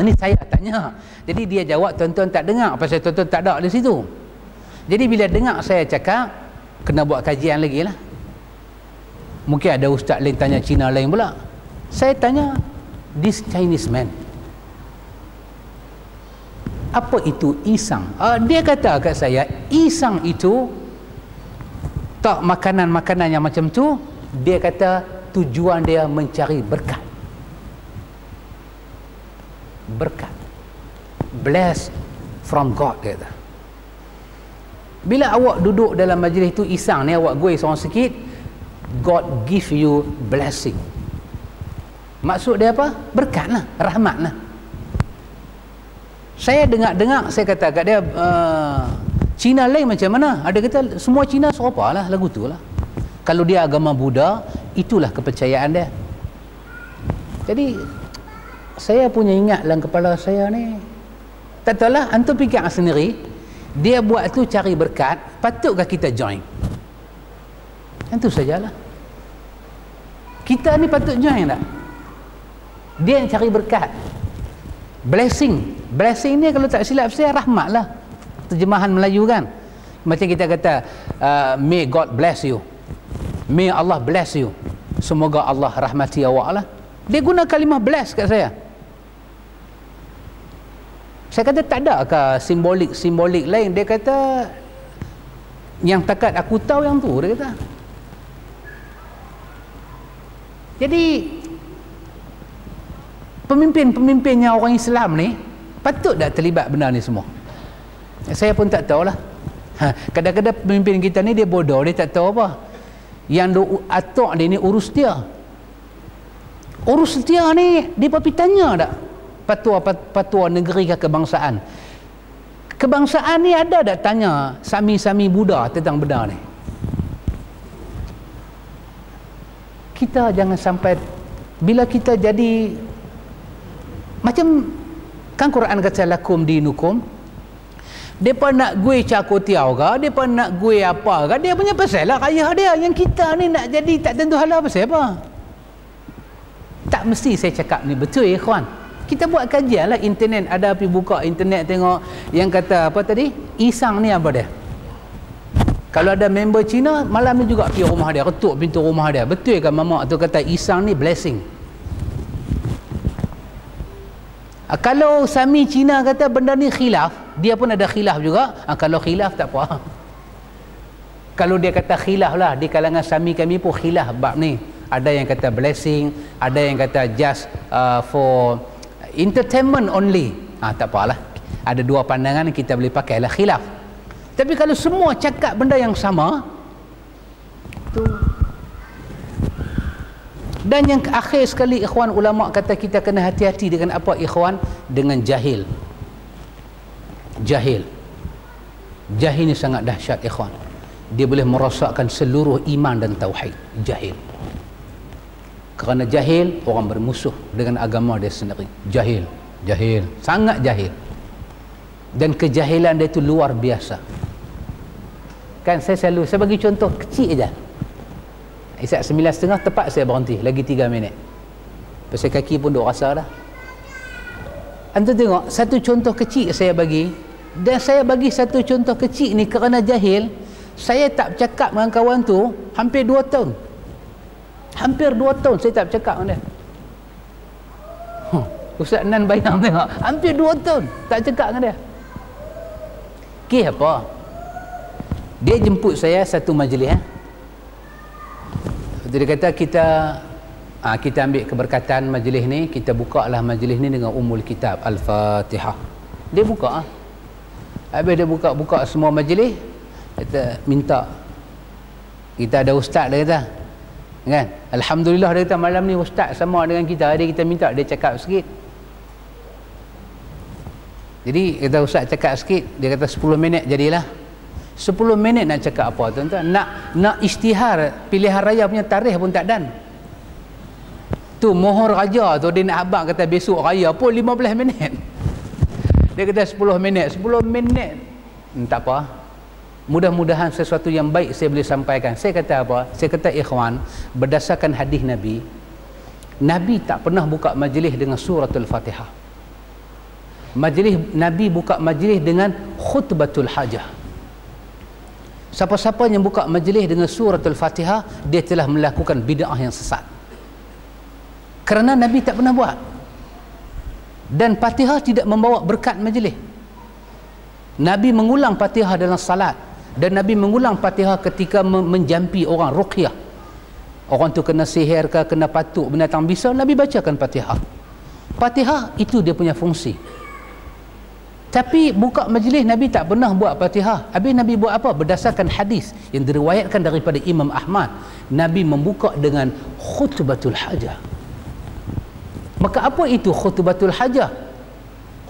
ni saya tanya. Jadi dia jawab, tuan-tuan tak dengar, pasal tuan-tuan tak ada di situ. Jadi bila dengar saya cakap, kena buat kajian lagi lah. Mungkin ada ustaz lain tanya Cina lain pula. Saya tanya this Chinese man, apa itu isang? Dia kata kat saya, isang itu tak makanan-makanan yang macam tu. Dia kata tujuan dia mencari berkat. Blessed from God, dia kata. Bila awak duduk dalam majlis tu isang ni, awak gue seorang sikit, God give you blessing. Maksud dia apa? Berkat lah, rahmat lah. Saya dengar, saya kata kat dia, Cina lain macam mana? Ada kata semua Cina serupa lah, lagu tu lah. Kalau dia agama Buddha, itulah kepercayaan dia. Jadi saya punya ingat dalam kepala saya ni, tak tahulah, antum fikir sendiri. Dia buat tu cari berkat, patutkah kita join? Itu sajalah. Kita ni patut join tak? Dia yang cari berkat. Blessing ni kalau tak silap saya, rahmat lah, terjemahan Melayu kan. Macam kita kata, may God bless you, may Allah bless you, semoga Allah rahmati awak lah. Dia guna kalimah bless kat saya. Saya kata tak ada ke simbolik lain? Dia kata yang takat aku tahu yang tu, dia kata. Jadi pemimpinnya orang Islam ni patut tak terlibat benda ni semua? Saya pun tak tahulah. Kadang-kadang pemimpin kita ni dia bodoh, dia tak tahu apa. Yang atok dia ni urus dia ni, dia pergi tanya tak patua negeri ke kebangsaan ni ada tak tanya sami-sami Buddha tentang benda ni? Kita jangan sampai bila kita jadi macam kan Quran kata lakum dinukum, depa nak gue cakotiau ke, depa nak gue apa ke, dia punya pasal lah kaya dia. Yang kita ni nak jadi tak tentu hala pasal apa. Tak mesti saya cakap ni betul ya kawan. Kita buat kajian lah, internet ada, pergi buka internet tengok yang kata apa tadi, isang ni apa dia. Kalau ada member Cina, malam ni juga pergi rumah dia, ketuk pintu rumah dia. Betul kan mamak tu kata isang ni blessing? Kalau Sami Cina kata benda ni khilaf, dia pun ada khilaf juga. Kalau khilaf tak apa. Kalau dia kata khilaf lah, di kalangan Sami kami pun khilaf bab ni. Ada yang kata blessing, ada yang kata just for entertainment only. Tak apalah. Ada dua pandangan yang kita boleh pakai lah, khilaf. Tapi kalau semua cakap benda yang sama tu. Dan yang akhir sekali ikhwan, ulama kata kita kena hati-hati dengan apa ikhwan? Dengan jahil. Jahil ni sangat dahsyat ikhwan. Dia boleh merosakkan seluruh iman dan tauhid. Jahil. Kerana jahil, orang bermusuh dengan agama dia sendiri. Jahil, sangat jahil. Dan kejahilan dia itu luar biasa. Kan saya bagi contoh kecil aja. Isyak 9.30 tepat saya berhenti, lagi 3 minit. Pasal kaki pun duk rasa dah. Anda tengok, satu contoh kecil saya bagi, dan saya bagi satu contoh kecil ni kerana jahil. Saya tak bercakap dengan kawan tu hampir 2 tahun. Hampir 2 tahun saya tak bercakap dengan dia. Ustaz Nan bayang tengok, hampir 2 tahun tak cakap dengan dia. Okey apa? Dia jemput saya satu majlis. Dia kata kita ambil keberkatan majlis ni, kita buka lah majlis ni dengan Ummul Kitab Al-Fatihah. Dia buka. Habis dia buka semua majlis, kata minta. Kita ada ustaz, dia kata. Kan? Alhamdulillah, dia kata malam ni ustaz sama dengan kita. Dia kita minta dia cakap sikit. Jadi kata ustaz cakap sikit, dia kata 10 minit jadilah. 10 minit nak cakap apa tuan-tuan? Nak isytihar pilihan raya punya tarikh pun tak dan. Tu mohon raja tu dia nak habaq kata besok raya pun 15 minit. Dia kata 10 minit. 10 minit. Tak apa. Mudah-mudahan sesuatu yang baik saya boleh sampaikan. Saya kata apa? Saya kata ikhwan, berdasarkan hadis Nabi, Nabi tak pernah buka majlis dengan suratul Fatihah. Nabi buka majlis dengan khutbatul hajah. Siapa-siapa yang buka majlis dengan suratul Fatihah, dia telah melakukan bid'ah yang sesat. Kerana Nabi tak pernah buat. Dan Fatihah tidak membawa berkat majlis. Nabi mengulang Fatihah dalam salat, dan Nabi mengulang Fatihah ketika menjampi orang ruqyah. Orang tu kena sihir ke, kena patuk binatang bisa, Nabi bacakan Fatihah. Fatihah itu dia punya fungsi. Tapi buka majlis Nabi tak pernah buat Fatihah. Habis Nabi buat apa? Berdasarkan hadis yang diriwayatkan daripada Imam Ahmad, Nabi membuka dengan khutbatul hajah. Maka apa itu khutbatul hajah?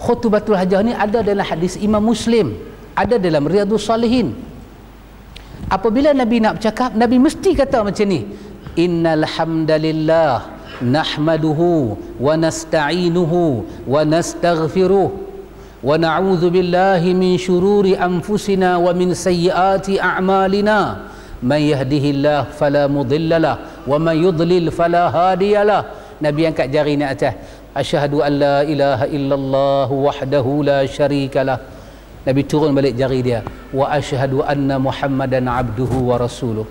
Khutbatul hajah ni ada dalam hadis Imam Muslim, ada dalam Riyadhus Salihin. Apabila Nabi nak bercakap, Nabi mesti kata macam ni: innal hamdalillah nahmaduhu wa nasta'inuhu wa nastaghfiruh wa na'udzu billahi min syururi anfusina wa min sayyiati a'malina man yahdihillahu fala mudhillalah wa man yudlil fala hadiyalah. Nabi angkat jari ni atas, asyhadu an la ilaha illallah wahdahu la syarikalah. Nabi turun balik jari dia, wa asyhadu anna muhammadan abduhu wa rasuluh.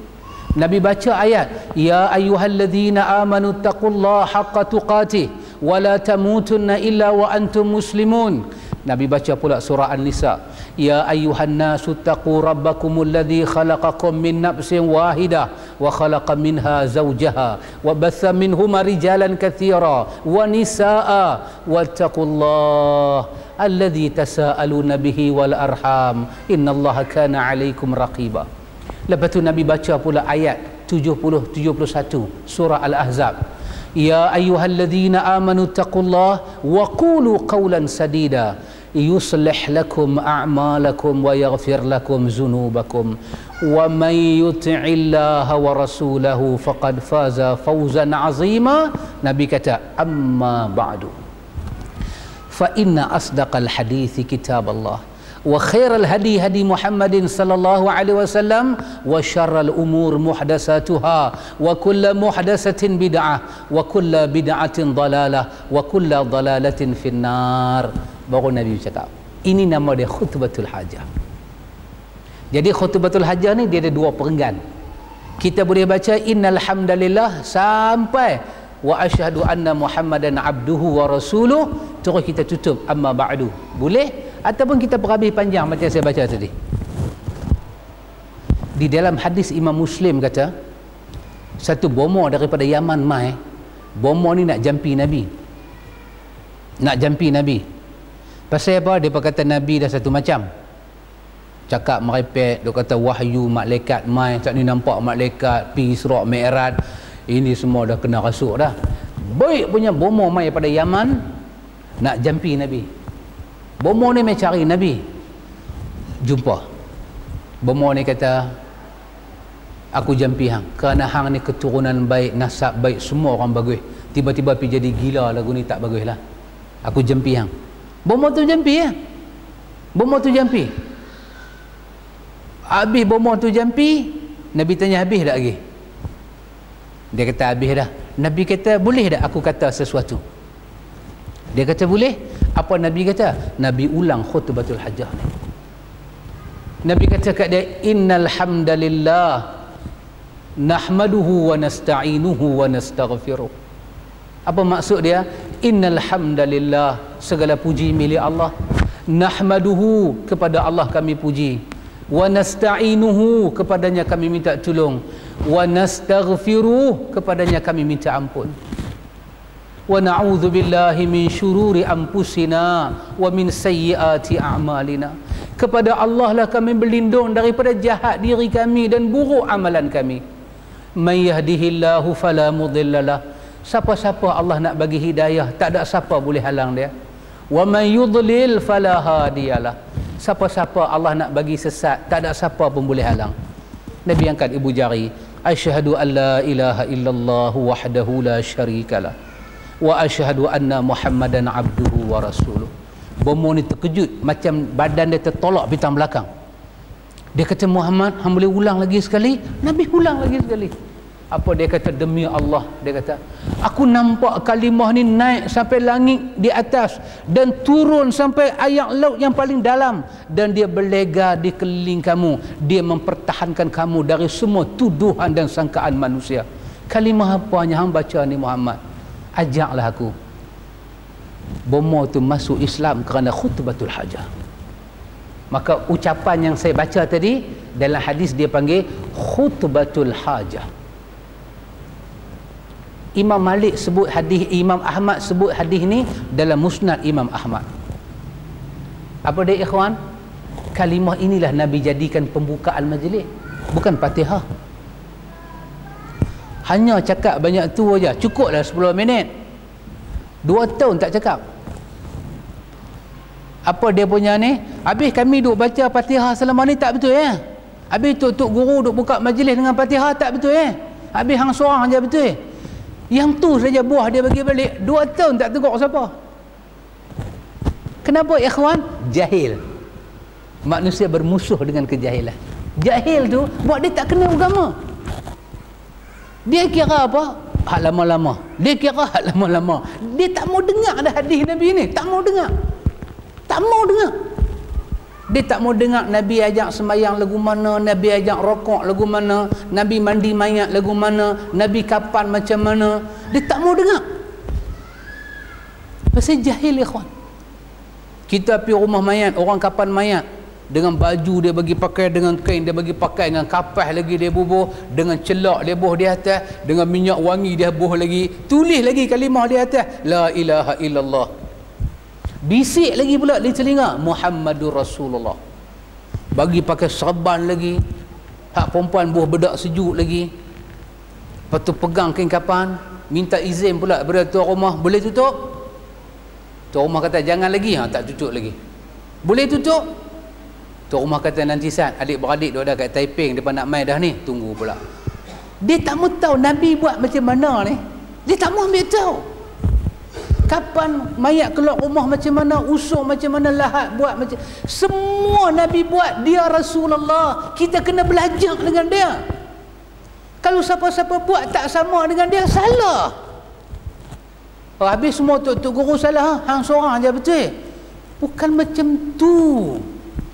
Nabi baca ayat, ya ayyuhalladzina amanu taqullaha haqqa tuqatih wa la tamutunna illa wa antum muslimun. Nabi baca pula surah An-Nisa, ya ayyuhan nasu taqu rabbakumul ladzi khalaqakum min nafsin wahidah wa khalaqa minha zawjaha wa batha minhuma rijalan katsira wa nisaa wattaqullaha alladzi tasaaluna bihi wal arham innallaha kana 'alaikum raqiba. Lepas tu Nabi baca pula ayat 70-71 surah Al-Ahzab, ya ayyuhalladzina amanu taqullaha wa qulu qawlan sadida yuslih lakum a'malakum wa yaghfir lakum dhunubakum wa may yuti'illaha wa rasulahu faqad faza fawzan 'azima. Nabi kata, amma ba'du fa inna asdaqal hadithi kitaballah wa khairal hadi hadi Muhammadin sallallahu alaihi wasallam wa syarral umur muhdatsatuha wa kullu muhdatsatin bid'ah wa kullu bid'atin dalalah wa kullu dalalatin finnar. Baru Nabi cakap. Ini nama dia khutbatul hajah. Jadi khutbatul hajah ni dia ada 2 perenggan. Kita boleh baca innal hamdalillah sampai wa asyhadu anna muhammadan abduhu wa rasuluh, terus kita tutup amma ba'du. Boleh? Ataupun kita berhabis panjang macam saya baca tadi. Di dalam hadis Imam Muslim kata, satu bomo daripada Yaman mai, bomo ni nak jampi Nabi. Nak jampi Nabi. Pasal apa? Dia berkata Nabi dah satu macam. Cakap merepek, dia kata wahyu malaikat mai, tak ni nampak malaikat pi Isra Mi'raj. Ini semua dah kena rasuk dah. Baik punya bomo mai pada Yaman nak jampi Nabi. Bomo ni mai cari Nabi. Jumpa. Bomo ni kata, aku jampi hang kerana hang ni keturunan baik, nasab baik, semua orang bagus. Tiba-tiba pergi jadi gila lagu ni tak bagus lah. Aku jampi hang. Bomo tu jampi ya. Bomo tu jampi. Habis bomo tu jampi, Nabi tanya habis tak lagi? Dia kata habis dah. Nabi kata boleh tak aku kata sesuatu? Dia kata boleh. Apa Nabi kata? Nabi ulang khutbatul hajah ni. Nabi kata kat dia, innal hamdalillah nahmaduhu wa nasta'inuhu wa nastaghfiruh. Apa maksud dia? Innal hamdalillah, segala puji milik Allah. Nahmaduhu, kepada Allah kami puji. Wa nasta'inuhu, kepadanya kami minta tolong. Wa nastaghfiruh, kepadanya kami minta ampun. Wa na'udzu billahi min syururi anfusina wa min sayyiati a'malina. Kepada Allah lah kami berlindung daripada jahat diri kami dan buruk amalan kami. May yahdihillahu fala mudhillalah. Siapa-siapa Allah nak bagi hidayah, tak ada siapa boleh halang dia. Wa may yudlil fala hadiyalah. Siapa-siapa Allah nak bagi sesat, tak ada siapa pun boleh halang. Nabi angkat ibu jari, asyhadu an la ilaha illallah wahdahu la syarikalah wa asyhadu anna Muhammadan abduhu wa rasuluh. Bomo ni terkejut, macam badan dia tertolak bintang belakang. Dia kata, Muhammad, hang boleh ulang lagi sekali? Nabi ulang lagi sekali. Apa dia kata? Demi Allah, dia kata, aku nampak kalimah ni naik sampai langit di atas dan turun sampai ayak laut yang paling dalam, dan dia berlega di keliling kamu. Dia mempertahankan kamu dari semua tuduhan dan sangkaan manusia. Kalimah apanya hang baca ni Muhammad? Ajaklah aku. Bomo tu masuk Islam kerana khutbatul hajah. Maka ucapan yang saya baca tadi dalam hadis dia panggil khutbatul hajah. Imam Malik sebut hadis, Imam Ahmad sebut hadis ni dalam Musnad Imam Ahmad. Apa dia ikhwan? Kalimah inilah Nabi jadikan pembukaan majlis, bukan Fatihah. Hanya cakap banyak tu aja, cukuplah 10 minit. 2 tahun tak cakap. Apa dia punya ni? Habis kami duk baca Fatihah selama ni, tak betul ya? Habis tok guru duk buka majlis dengan Fatihah, tak betul ya? Habis hang seorang aja betul ya? Yang tu saja buah dia bagi balik. 2 tahun tak tegur siapa. Kenapa ikhwan? Jahil. Manusia bermusuh dengan kejahilan. Jahil tu buat dia tak kena agama. Dia kira apa? Hak lama-lama. Dia kira hak lama-lama. Dia tak mau dengar dah hadis Nabi ni. Tak mau dengar. Tak mau dengar. Dia tak mau dengar Nabi ajak sembahyang lagu mana, Nabi ajak rokok lagu mana, Nabi mandi mayat lagu mana, Nabi kapan macam mana. Dia tak mau dengar. Pasal jahil ikhwan. Kita pergi rumah mayat, orang kapan mayat, dengan baju dia bagi pakai, dengan kain dia bagi pakai, dengan kapas lagi dia bubuh, dengan celak dia bubuh di atas, dengan minyak wangi dia bubuh lagi, tulis lagi kalimah di atas, la ilaha illallah. Bisik lagi pula di telinga, Muhammadur Rasulullah. Bagi pakai serban lagi, hak perempuan buah bedak sejuk lagi. Lepas tu pegang kain kapan, minta izin pula daripada tuan rumah, boleh tutup? Tuan rumah kata jangan lagi, tak tutup lagi. Boleh tutup? Tuan rumah kata nanti saat adik-beradik duk ada kat Taiping depan nak mai dah ni, tunggu pula. Dia tak mau tahu Nabi buat macam mana ni. Dia tak mau ambil tahu. Kapan mayat keluar rumah macam mana, usung macam mana, lahat buat macam, semua Nabi buat. Dia Rasulullah, kita kena belajar dengan dia. Kalau siapa-siapa buat tak sama dengan dia, salah. Habis semua tok guru salah, hang seorang aja betul. Bukan macam tu.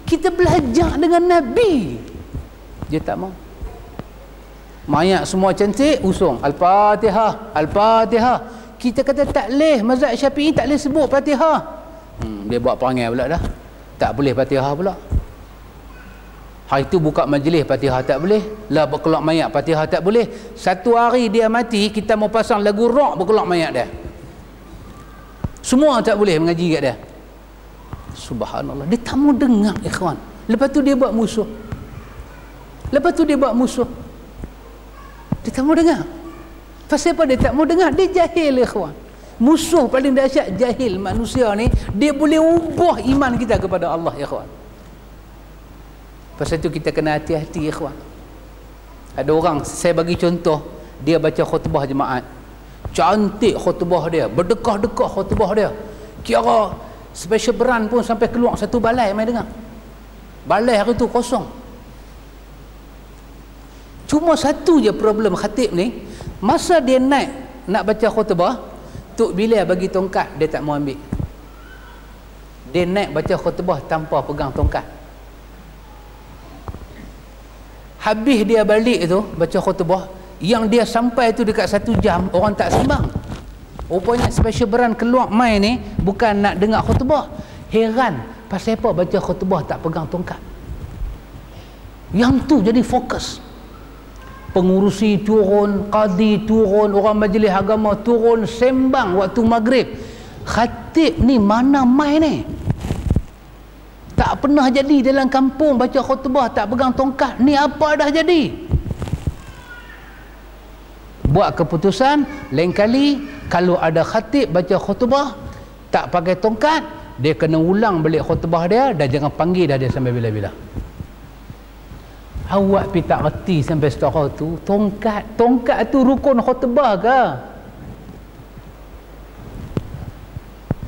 Kita belajar dengan Nabi. Dia tak mau. Mayat semua cantik, usung Al-Fatihah, Al-Fatihah. Kita kata tak boleh, mazhab Syafi'i tak boleh sebut Fatihah. Dia buat perangai pula dah. Tak boleh Fatihah pula. Hari tu buka majlis Fatihah tak boleh. Lah berkelak mayat Fatihah tak boleh. Satu hari dia mati, kita mau pasang lagu rock berkelak mayat dia. Semua tak boleh mengaji kat dia. Subhanallah. Dia tak mau dengar ikhwan. Lepas tu dia buat musuh. Lepas tu dia buat musuh. Dia tak mau dengar. Pasal apa dia tak mau dengar? Dia jahil ikhwan. Musuh paling dahsyat jahil manusia ni. Dia boleh ubah iman kita kepada Allah ikhwan. Pasal tu kita kena hati-hati ikhwan. Ada orang, saya bagi contoh, dia baca khutbah jemaat. Cantik khutbah dia, berdekah-dekah khutbah dia. Kira special brand pun sampai keluar satu balai mai dengar. Balai hari tu kosong. Cuma satu je problem khatib ni, masa dia naik nak baca khutbah, Tok Bilal bagi tongkat, dia tak mau ambil. Dia naik baca khutbah tanpa pegang tongkat. Habis dia balik tu baca khutbah, yang dia sampai tu dekat 1 jam, orang tak sembang. Rupanya special brand keluar mai ni bukan nak dengar khutbah. Heran pasal apa baca khutbah tak pegang tongkat. Yang tu jadi fokus. Pengurusi turun, qadi turun, orang majlis agama turun, sembang waktu maghrib. Khatib ni mana mai ni? Tak pernah jadi dalam kampung baca khutbah tak pegang tongkat. Ni apa dah jadi? Buat keputusan, lain kali kalau ada khatib baca khutbah tak pakai tongkat, dia kena ulang balik khutbah dia, dah jangan panggil dah dia sampai bila-bila. Awak pergi tak reti sampai setara tu, tongkat tu rukun khutbah ke?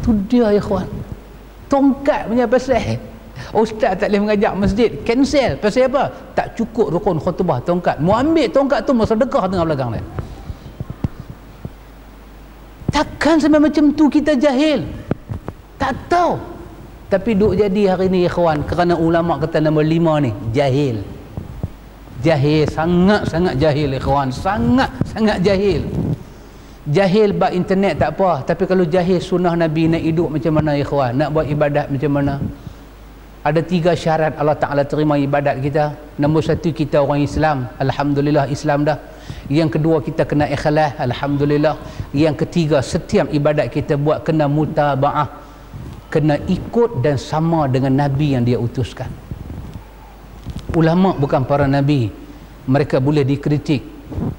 Tu dia ikhwan. Tongkat punya pasal ustaz tak boleh mengajar masjid, cancel. Pasal apa? Tak cukup rukun khutbah tongkat. Mau ambil tongkat tu mau sedekah tengah belakang dia. Takkan sampai macam tu kita jahil? Tak tahu. Tapi duk jadi hari ni ikhwan, kerana ulama kata nombor 5 ni jahil. Jahil, sangat-sangat jahil ikhwan, sangat-sangat jahil. Jahil bab internet tak apa, tapi kalau jahil sunnah Nabi nak hidup macam mana ikhwan, nak buat ibadat macam mana? Ada 3 syarat Allah Ta'ala terima ibadat kita. Nombor 1, kita orang Islam, alhamdulillah Islam dah. Yang kedua, kita kena ikhlas, alhamdulillah. Yang ketiga, setiap ibadat kita buat kena mutaba'ah, kena ikut dan sama dengan Nabi yang dia utuskan. Ulama bukan para Nabi, mereka boleh dikritik,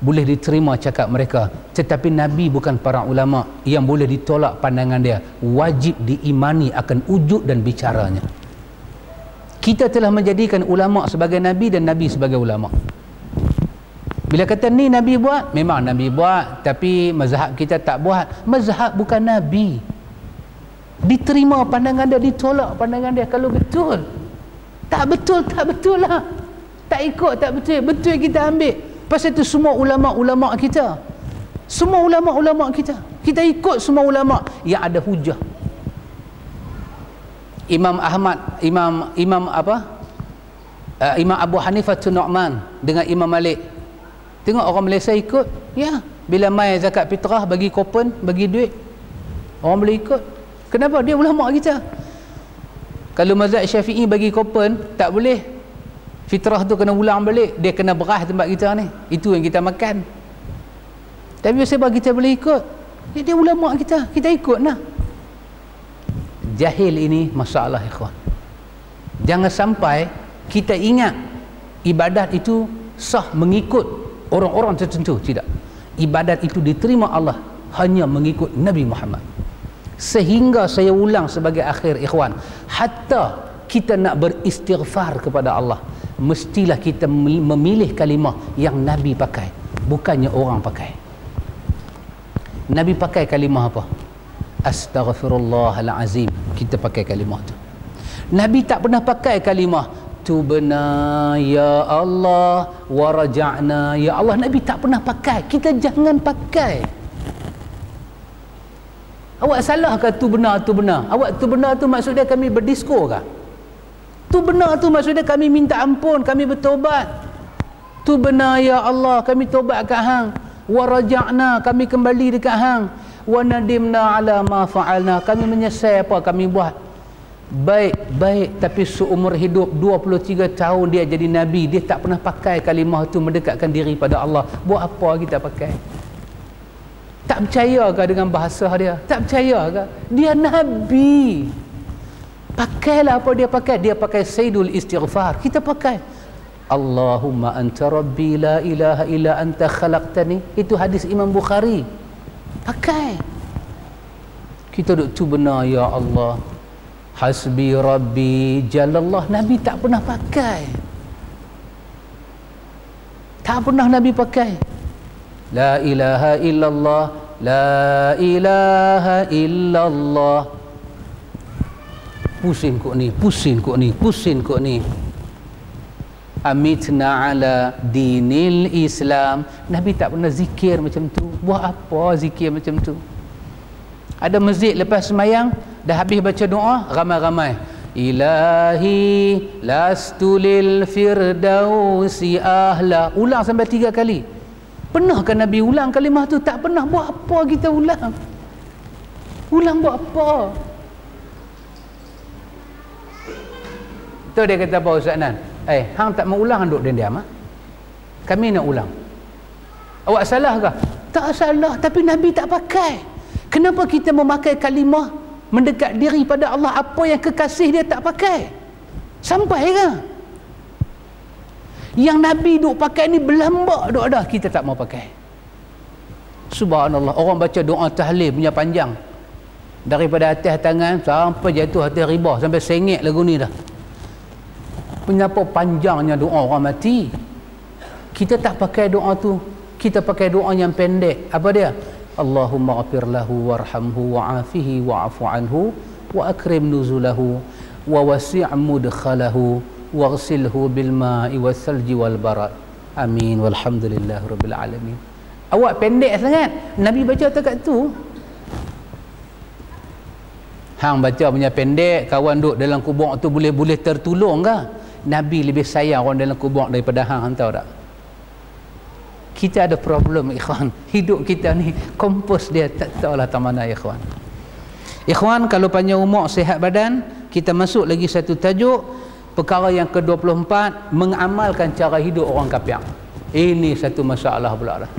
boleh diterima cakap mereka, tetapi Nabi bukan para ulama yang boleh ditolak pandangan dia. Wajib diimani akan wujud dan bicaranya. Kita telah menjadikan ulama sebagai Nabi dan Nabi sebagai ulama. Bila kata ni Nabi buat, memang Nabi buat, tapi mazhab kita tak buat. Mazhab bukan Nabi. Diterima pandangan dia, ditolak pandangan dia kalau betul. Tak betul lah. Tak ikut, tak betul. Betul kita ambil. Pasal itu semua ulama-ulama kita. Semua ulama-ulama kita. Kita ikut semua ulama yang ada hujah. Imam Ahmad, Imam Abu Hanifah Nu'man dengan Imam Malik. Tengok orang Malaysia ikut. Ya, bila mai zakat fitrah bagi kupon, bagi duit, orang boleh ikut. Kenapa? Dia ulama kita. Kalau mazhab Syafi'i bagi kupon, tak boleh. Fitrah tu kena ulang balik, dia kena beras tempat kita ni. Itu yang kita makan. Tapi sebab kita boleh ikut, dia ulama kita, kita ikut lah. Jahil ini masalah ikhwan. Jangan sampai kita ingat ibadat itu sah mengikut orang-orang tertentu. Tidak. Ibadat itu diterima Allah hanya mengikut Nabi Muhammad. Sehingga saya ulang sebagai akhir ikhwan, hatta kita nak beristighfar kepada Allah, mestilah kita memilih kalimah yang Nabi pakai, bukannya orang pakai. Nabi pakai kalimah apa? Astaghfirullahalazim. Kita pakai kalimah tu. Nabi tak pernah pakai kalimah tubna ya Allah wa raja'na ya Allah. Nabi tak pernah pakai. Kita jangan pakai. Awak salah ke tu benar, tu benar? Awak tu benar tu maksudnya kami berdisko ke? Tu benar tu maksudnya kami minta ampun, kami bertobat. Tu benar ya Allah, kami tobat kat hang. Wa raja'na, kami kembali dekat hang. Wa nadimna ala ma fa'alna, kami menyesal apa kami buat. Baik, tapi seumur hidup 23 tahun dia jadi Nabi, dia tak pernah pakai kalimah tu mendekatkan diri pada Allah. Buat apa kita pakai? Tak percaya ke dengan bahasa dia? Tak percaya ke? Dia Nabi. Pakailah apa dia pakai. Dia pakai Sayyidul Istighfar. Kita pakai Allahumma anta rabbi la ilaha illa anta khalaqtani. Itu hadis Imam Bukhari. Pakai. Kita duk tu benar ya Allah, hasbi rabbi jalallah. Nabi tak pernah pakai. Tak pernah Nabi pakai la ilaha illallah, la ilaha illallah. Pusing kok ni, pusing kok ni, pusing kok ni. Amitna ala dinil Islam. Nabi tak pernah zikir macam tu. Buat apa zikir macam tu? Ada masjid lepas semayang dah habis baca doa, ramai-ramai Ilahi lastu lil firdausi ahla. Ulang sampai 3 kali. Pernahkah Nabi ulang kalimah tu? Tak pernah. Buat apa kita ulang? Ulang buat apa? Tu dia kata apa Ustaz Nan? Hang tak mau ulang, hang duduk diam-diam. Kami nak ulang. Awak salah ke? Tak salah, tapi Nabi tak pakai. Kenapa kita memakai kalimah mendekat diri pada Allah, apa yang kekasih dia tak pakai? Sampai ke? Yang Nabi duk pakai ni berlambak duk dah, kita tak mau pakai. Subhanallah, orang baca doa tahlil punya panjang, daripada atas tangan sampai jatuh atas ribah, sampai sengit lagu ni dah. Kenapa panjangnya doa orang mati? Kita tak pakai doa tu, kita pakai doa yang pendek. Apa dia? Allahumma ghafir lahu warhamhu wa'afihi wa'afu anhu wa akrim nuzulahu wa wasi' mudkhalahu waghsilhu bil ma'i was salji wal barad. Amin walhamdulillahi rabbil alamin. Awak pendek sangat. Nabi baca dekat tu. Hang baca punya pendek, kawan duk dalam kubur tu boleh tertolong ke? Nabi lebih sayang orang dalam kubur daripada hang tahu tak? Kita ada problem ikhwan. Hidup kita ni kompos dia tak tahulah tak mana ikhwan. Ikhwan, kalau panjang umur sihat badan, kita masuk lagi satu tajuk, perkara yang ke-24, mengamalkan cara hidup orang kafir. Ini satu masalah pula dah.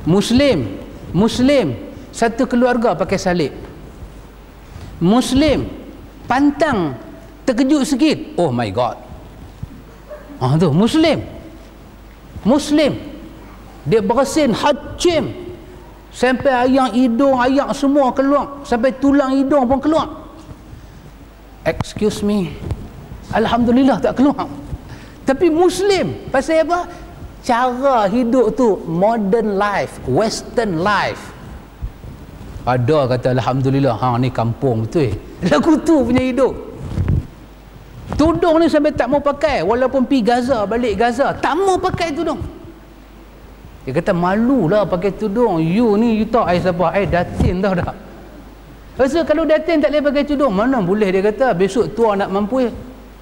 Muslim satu keluarga pakai salib. Muslim pantang terkejut sikit, oh my god. Tu Muslim dia bersin hajim sampai ayam hidung, ayam semua keluar, sampai tulang hidung pun keluar. Excuse me, alhamdulillah tak keluar. Tapi Muslim pasal apa? Cara hidup tu modern life, western life. Ada kata alhamdulillah, ni kampung betul. Lagu tu punya hidup. Tudung ni sampai tak mau pakai, walaupun pergi Gaza, balik Gaza tak mau pakai tudung. Dia kata malulah pakai tudung. You tahu ai siapa? Ai datin tahu tak? Pasal kalau datin tak boleh pakai tudung, mana boleh, dia kata besok tua nak mampu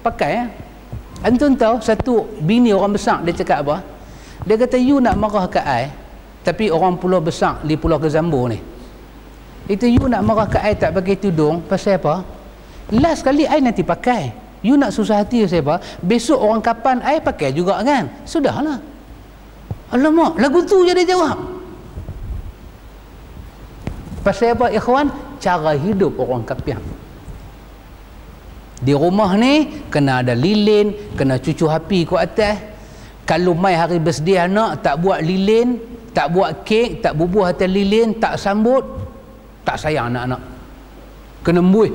pakai. Antum tahu satu bini orang besar dia cakap apa? Dia kata you nak marah ke ai, tapi orang pulau besar di Pulau Kezambu ni. Itu you nak marah ke ai tak pakai tudung pasal apa? Last kali ai nanti pakai. You nak susah hati siapa? Besok orang kapan ai pakai juga kan? Sudahlah. Alamak, lagu tu je dia jawab. Pasal apa ikhwan? Cara hidup orang kafir. Di rumah ni kena ada lilin, kena cucu api kat atas. Kalau mai hari birthday anak tak buat lilin, tak buat kek, tak bubuh atas lilin, tak sambut, tak sayang anak-anak. Kena mbuih,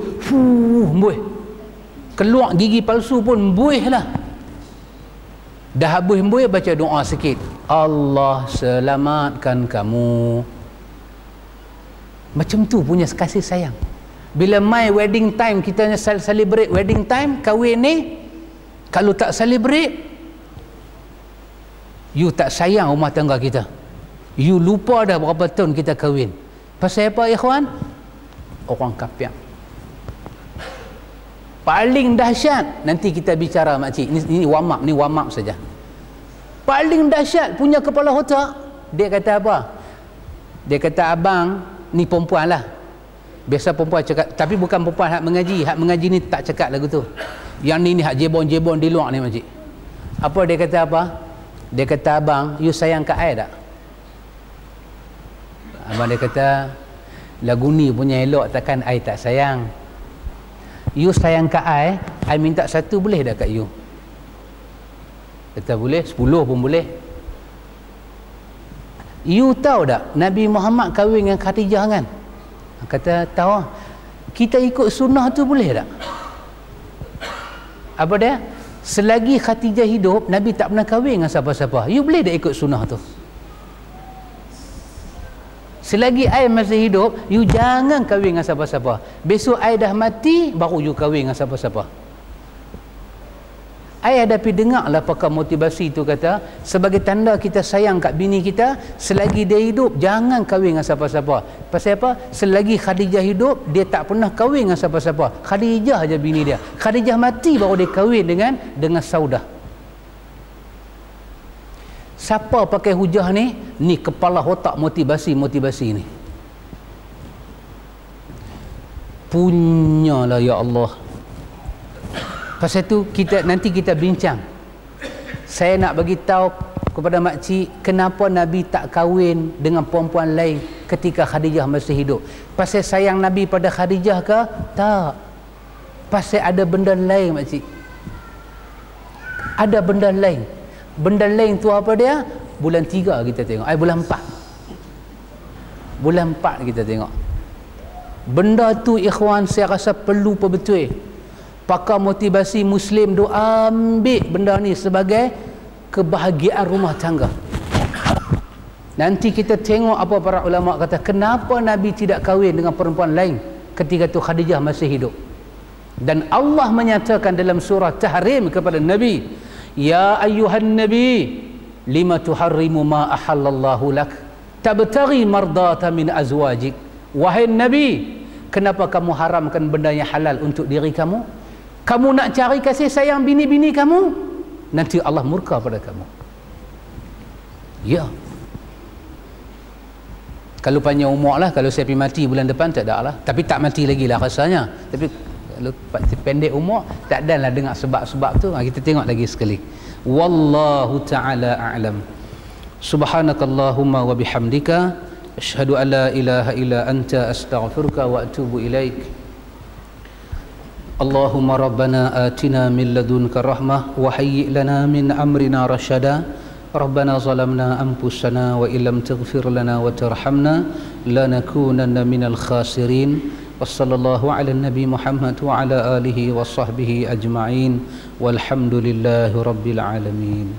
mbuih. Keluar gigi palsu pun mbuih lah. Dah habis mbuih, baca doa sikit. Allah selamatkan kamu. Macam tu punya kasih sayang. Bila mai wedding time, kita celebrate wedding time, kahwin ni, kalau tak celebrate, you tak sayang rumah tangga kita. You lupa dah berapa tahun kita kahwin. Pasal apa ikhwan? Orang kafir. Paling dahsyat, nanti kita bicara makcik. Ini warm up saja. Paling dahsyat punya kepala otak, dia kata apa? Dia kata abang ni perempuan lah. Biasa perempuan cakap, tapi bukan perempuan hak mengaji. Hak mengaji ni tak cakap lagu tu. Yang ni hak jebon-jebon di luar ni makcik. Apa dia kata apa? Dia kata abang, you sayang kat I tak? Abang dia kata, lagu ni punya elok takkan I tak sayang. You sayang kat I minta satu boleh dah kat you? Kata boleh, 10 pun boleh. You tahu tak Nabi Muhammad kahwin dengan Khadijah kan? Kata tahu. Kita ikut sunnah tu boleh tak? Apa dia? Selagi Khadijah hidup, Nabi tak pernah kahwin dengan siapa-siapa. You boleh tak ikut sunnah tu? Selagi I masih hidup, you jangan kahwin dengan siapa-siapa. Besok I dah mati, baru you kahwin dengan siapa-siapa. Ai ada pi dengarlah pakar motivasi tu kata, sebagai tanda kita sayang kat bini kita, selagi dia hidup jangan kahwin dengan siapa-siapa. Pasal apa? Selagi Khadijah hidup, dia tak pernah kahwin dengan siapa-siapa. Khadijah aja bini dia. Khadijah mati baru dia kahwin dengan Saudah. Siapa pakai hujah ni? Ni kepala otak motivasi ni. Punyalah ya Allah. Pasal tu nanti kita bincang. Saya nak bagi tahu kepada makcik kenapa Nabi tak kahwin dengan perempuan lain ketika Khadijah masih hidup. Pasal sayang Nabi pada Khadijah ke? Tak. Pasal ada benda lain makcik. Ada benda lain. Benda lain tu apa dia? Bulan 3 kita tengok. Bulan 4. Bulan 4 kita tengok. Benda tu ikhwan saya rasa perlu betul. Pakar motivasi Muslim tu ambil benda ni sebagai kebahagiaan rumah tangga. Nanti kita tengok apa para ulama kata, kenapa Nabi tidak kahwin dengan perempuan lain ketika tu Khadijah masih hidup. Dan Allah menyatakan dalam surah Tahrim kepada Nabi, ya ayyuhan nabi lima tuharrimu ma ahallallahu lak tabtaghi mardata min azwajik. Wahai Nabi, kenapa kamu haramkan benda yang halal untuk diri kamu? Kamu nak cari kasih sayang bini-bini kamu, nanti Allah murka pada kamu. Ya. Kalau panjang umur lah, kalau saya pergi mati bulan depan tak ada lah. Tapi tak mati lagi lah rasanya. Tapi kalau pendek umur, tak ada lah dengar sebab-sebab tu. Kita tengok lagi sekali. Wallahu ta'ala a'lam. Subhanakallahumma wa bihamdika asyhadu an la ilaha illa anta astaghfiruka wa atubu ilaik. Allahumma rabbana atina min ladunka rahmah wa hayyi' lana min amrina rashada. Rabbana zalamna anfusana wa illam taghfir lana wa tarhamna lanakunanna minal khasirin. Wassallallahu ala nabi Muhammad wa ala alihi wa sahbihi ajma'in walhamdulillahi rabbil alamin.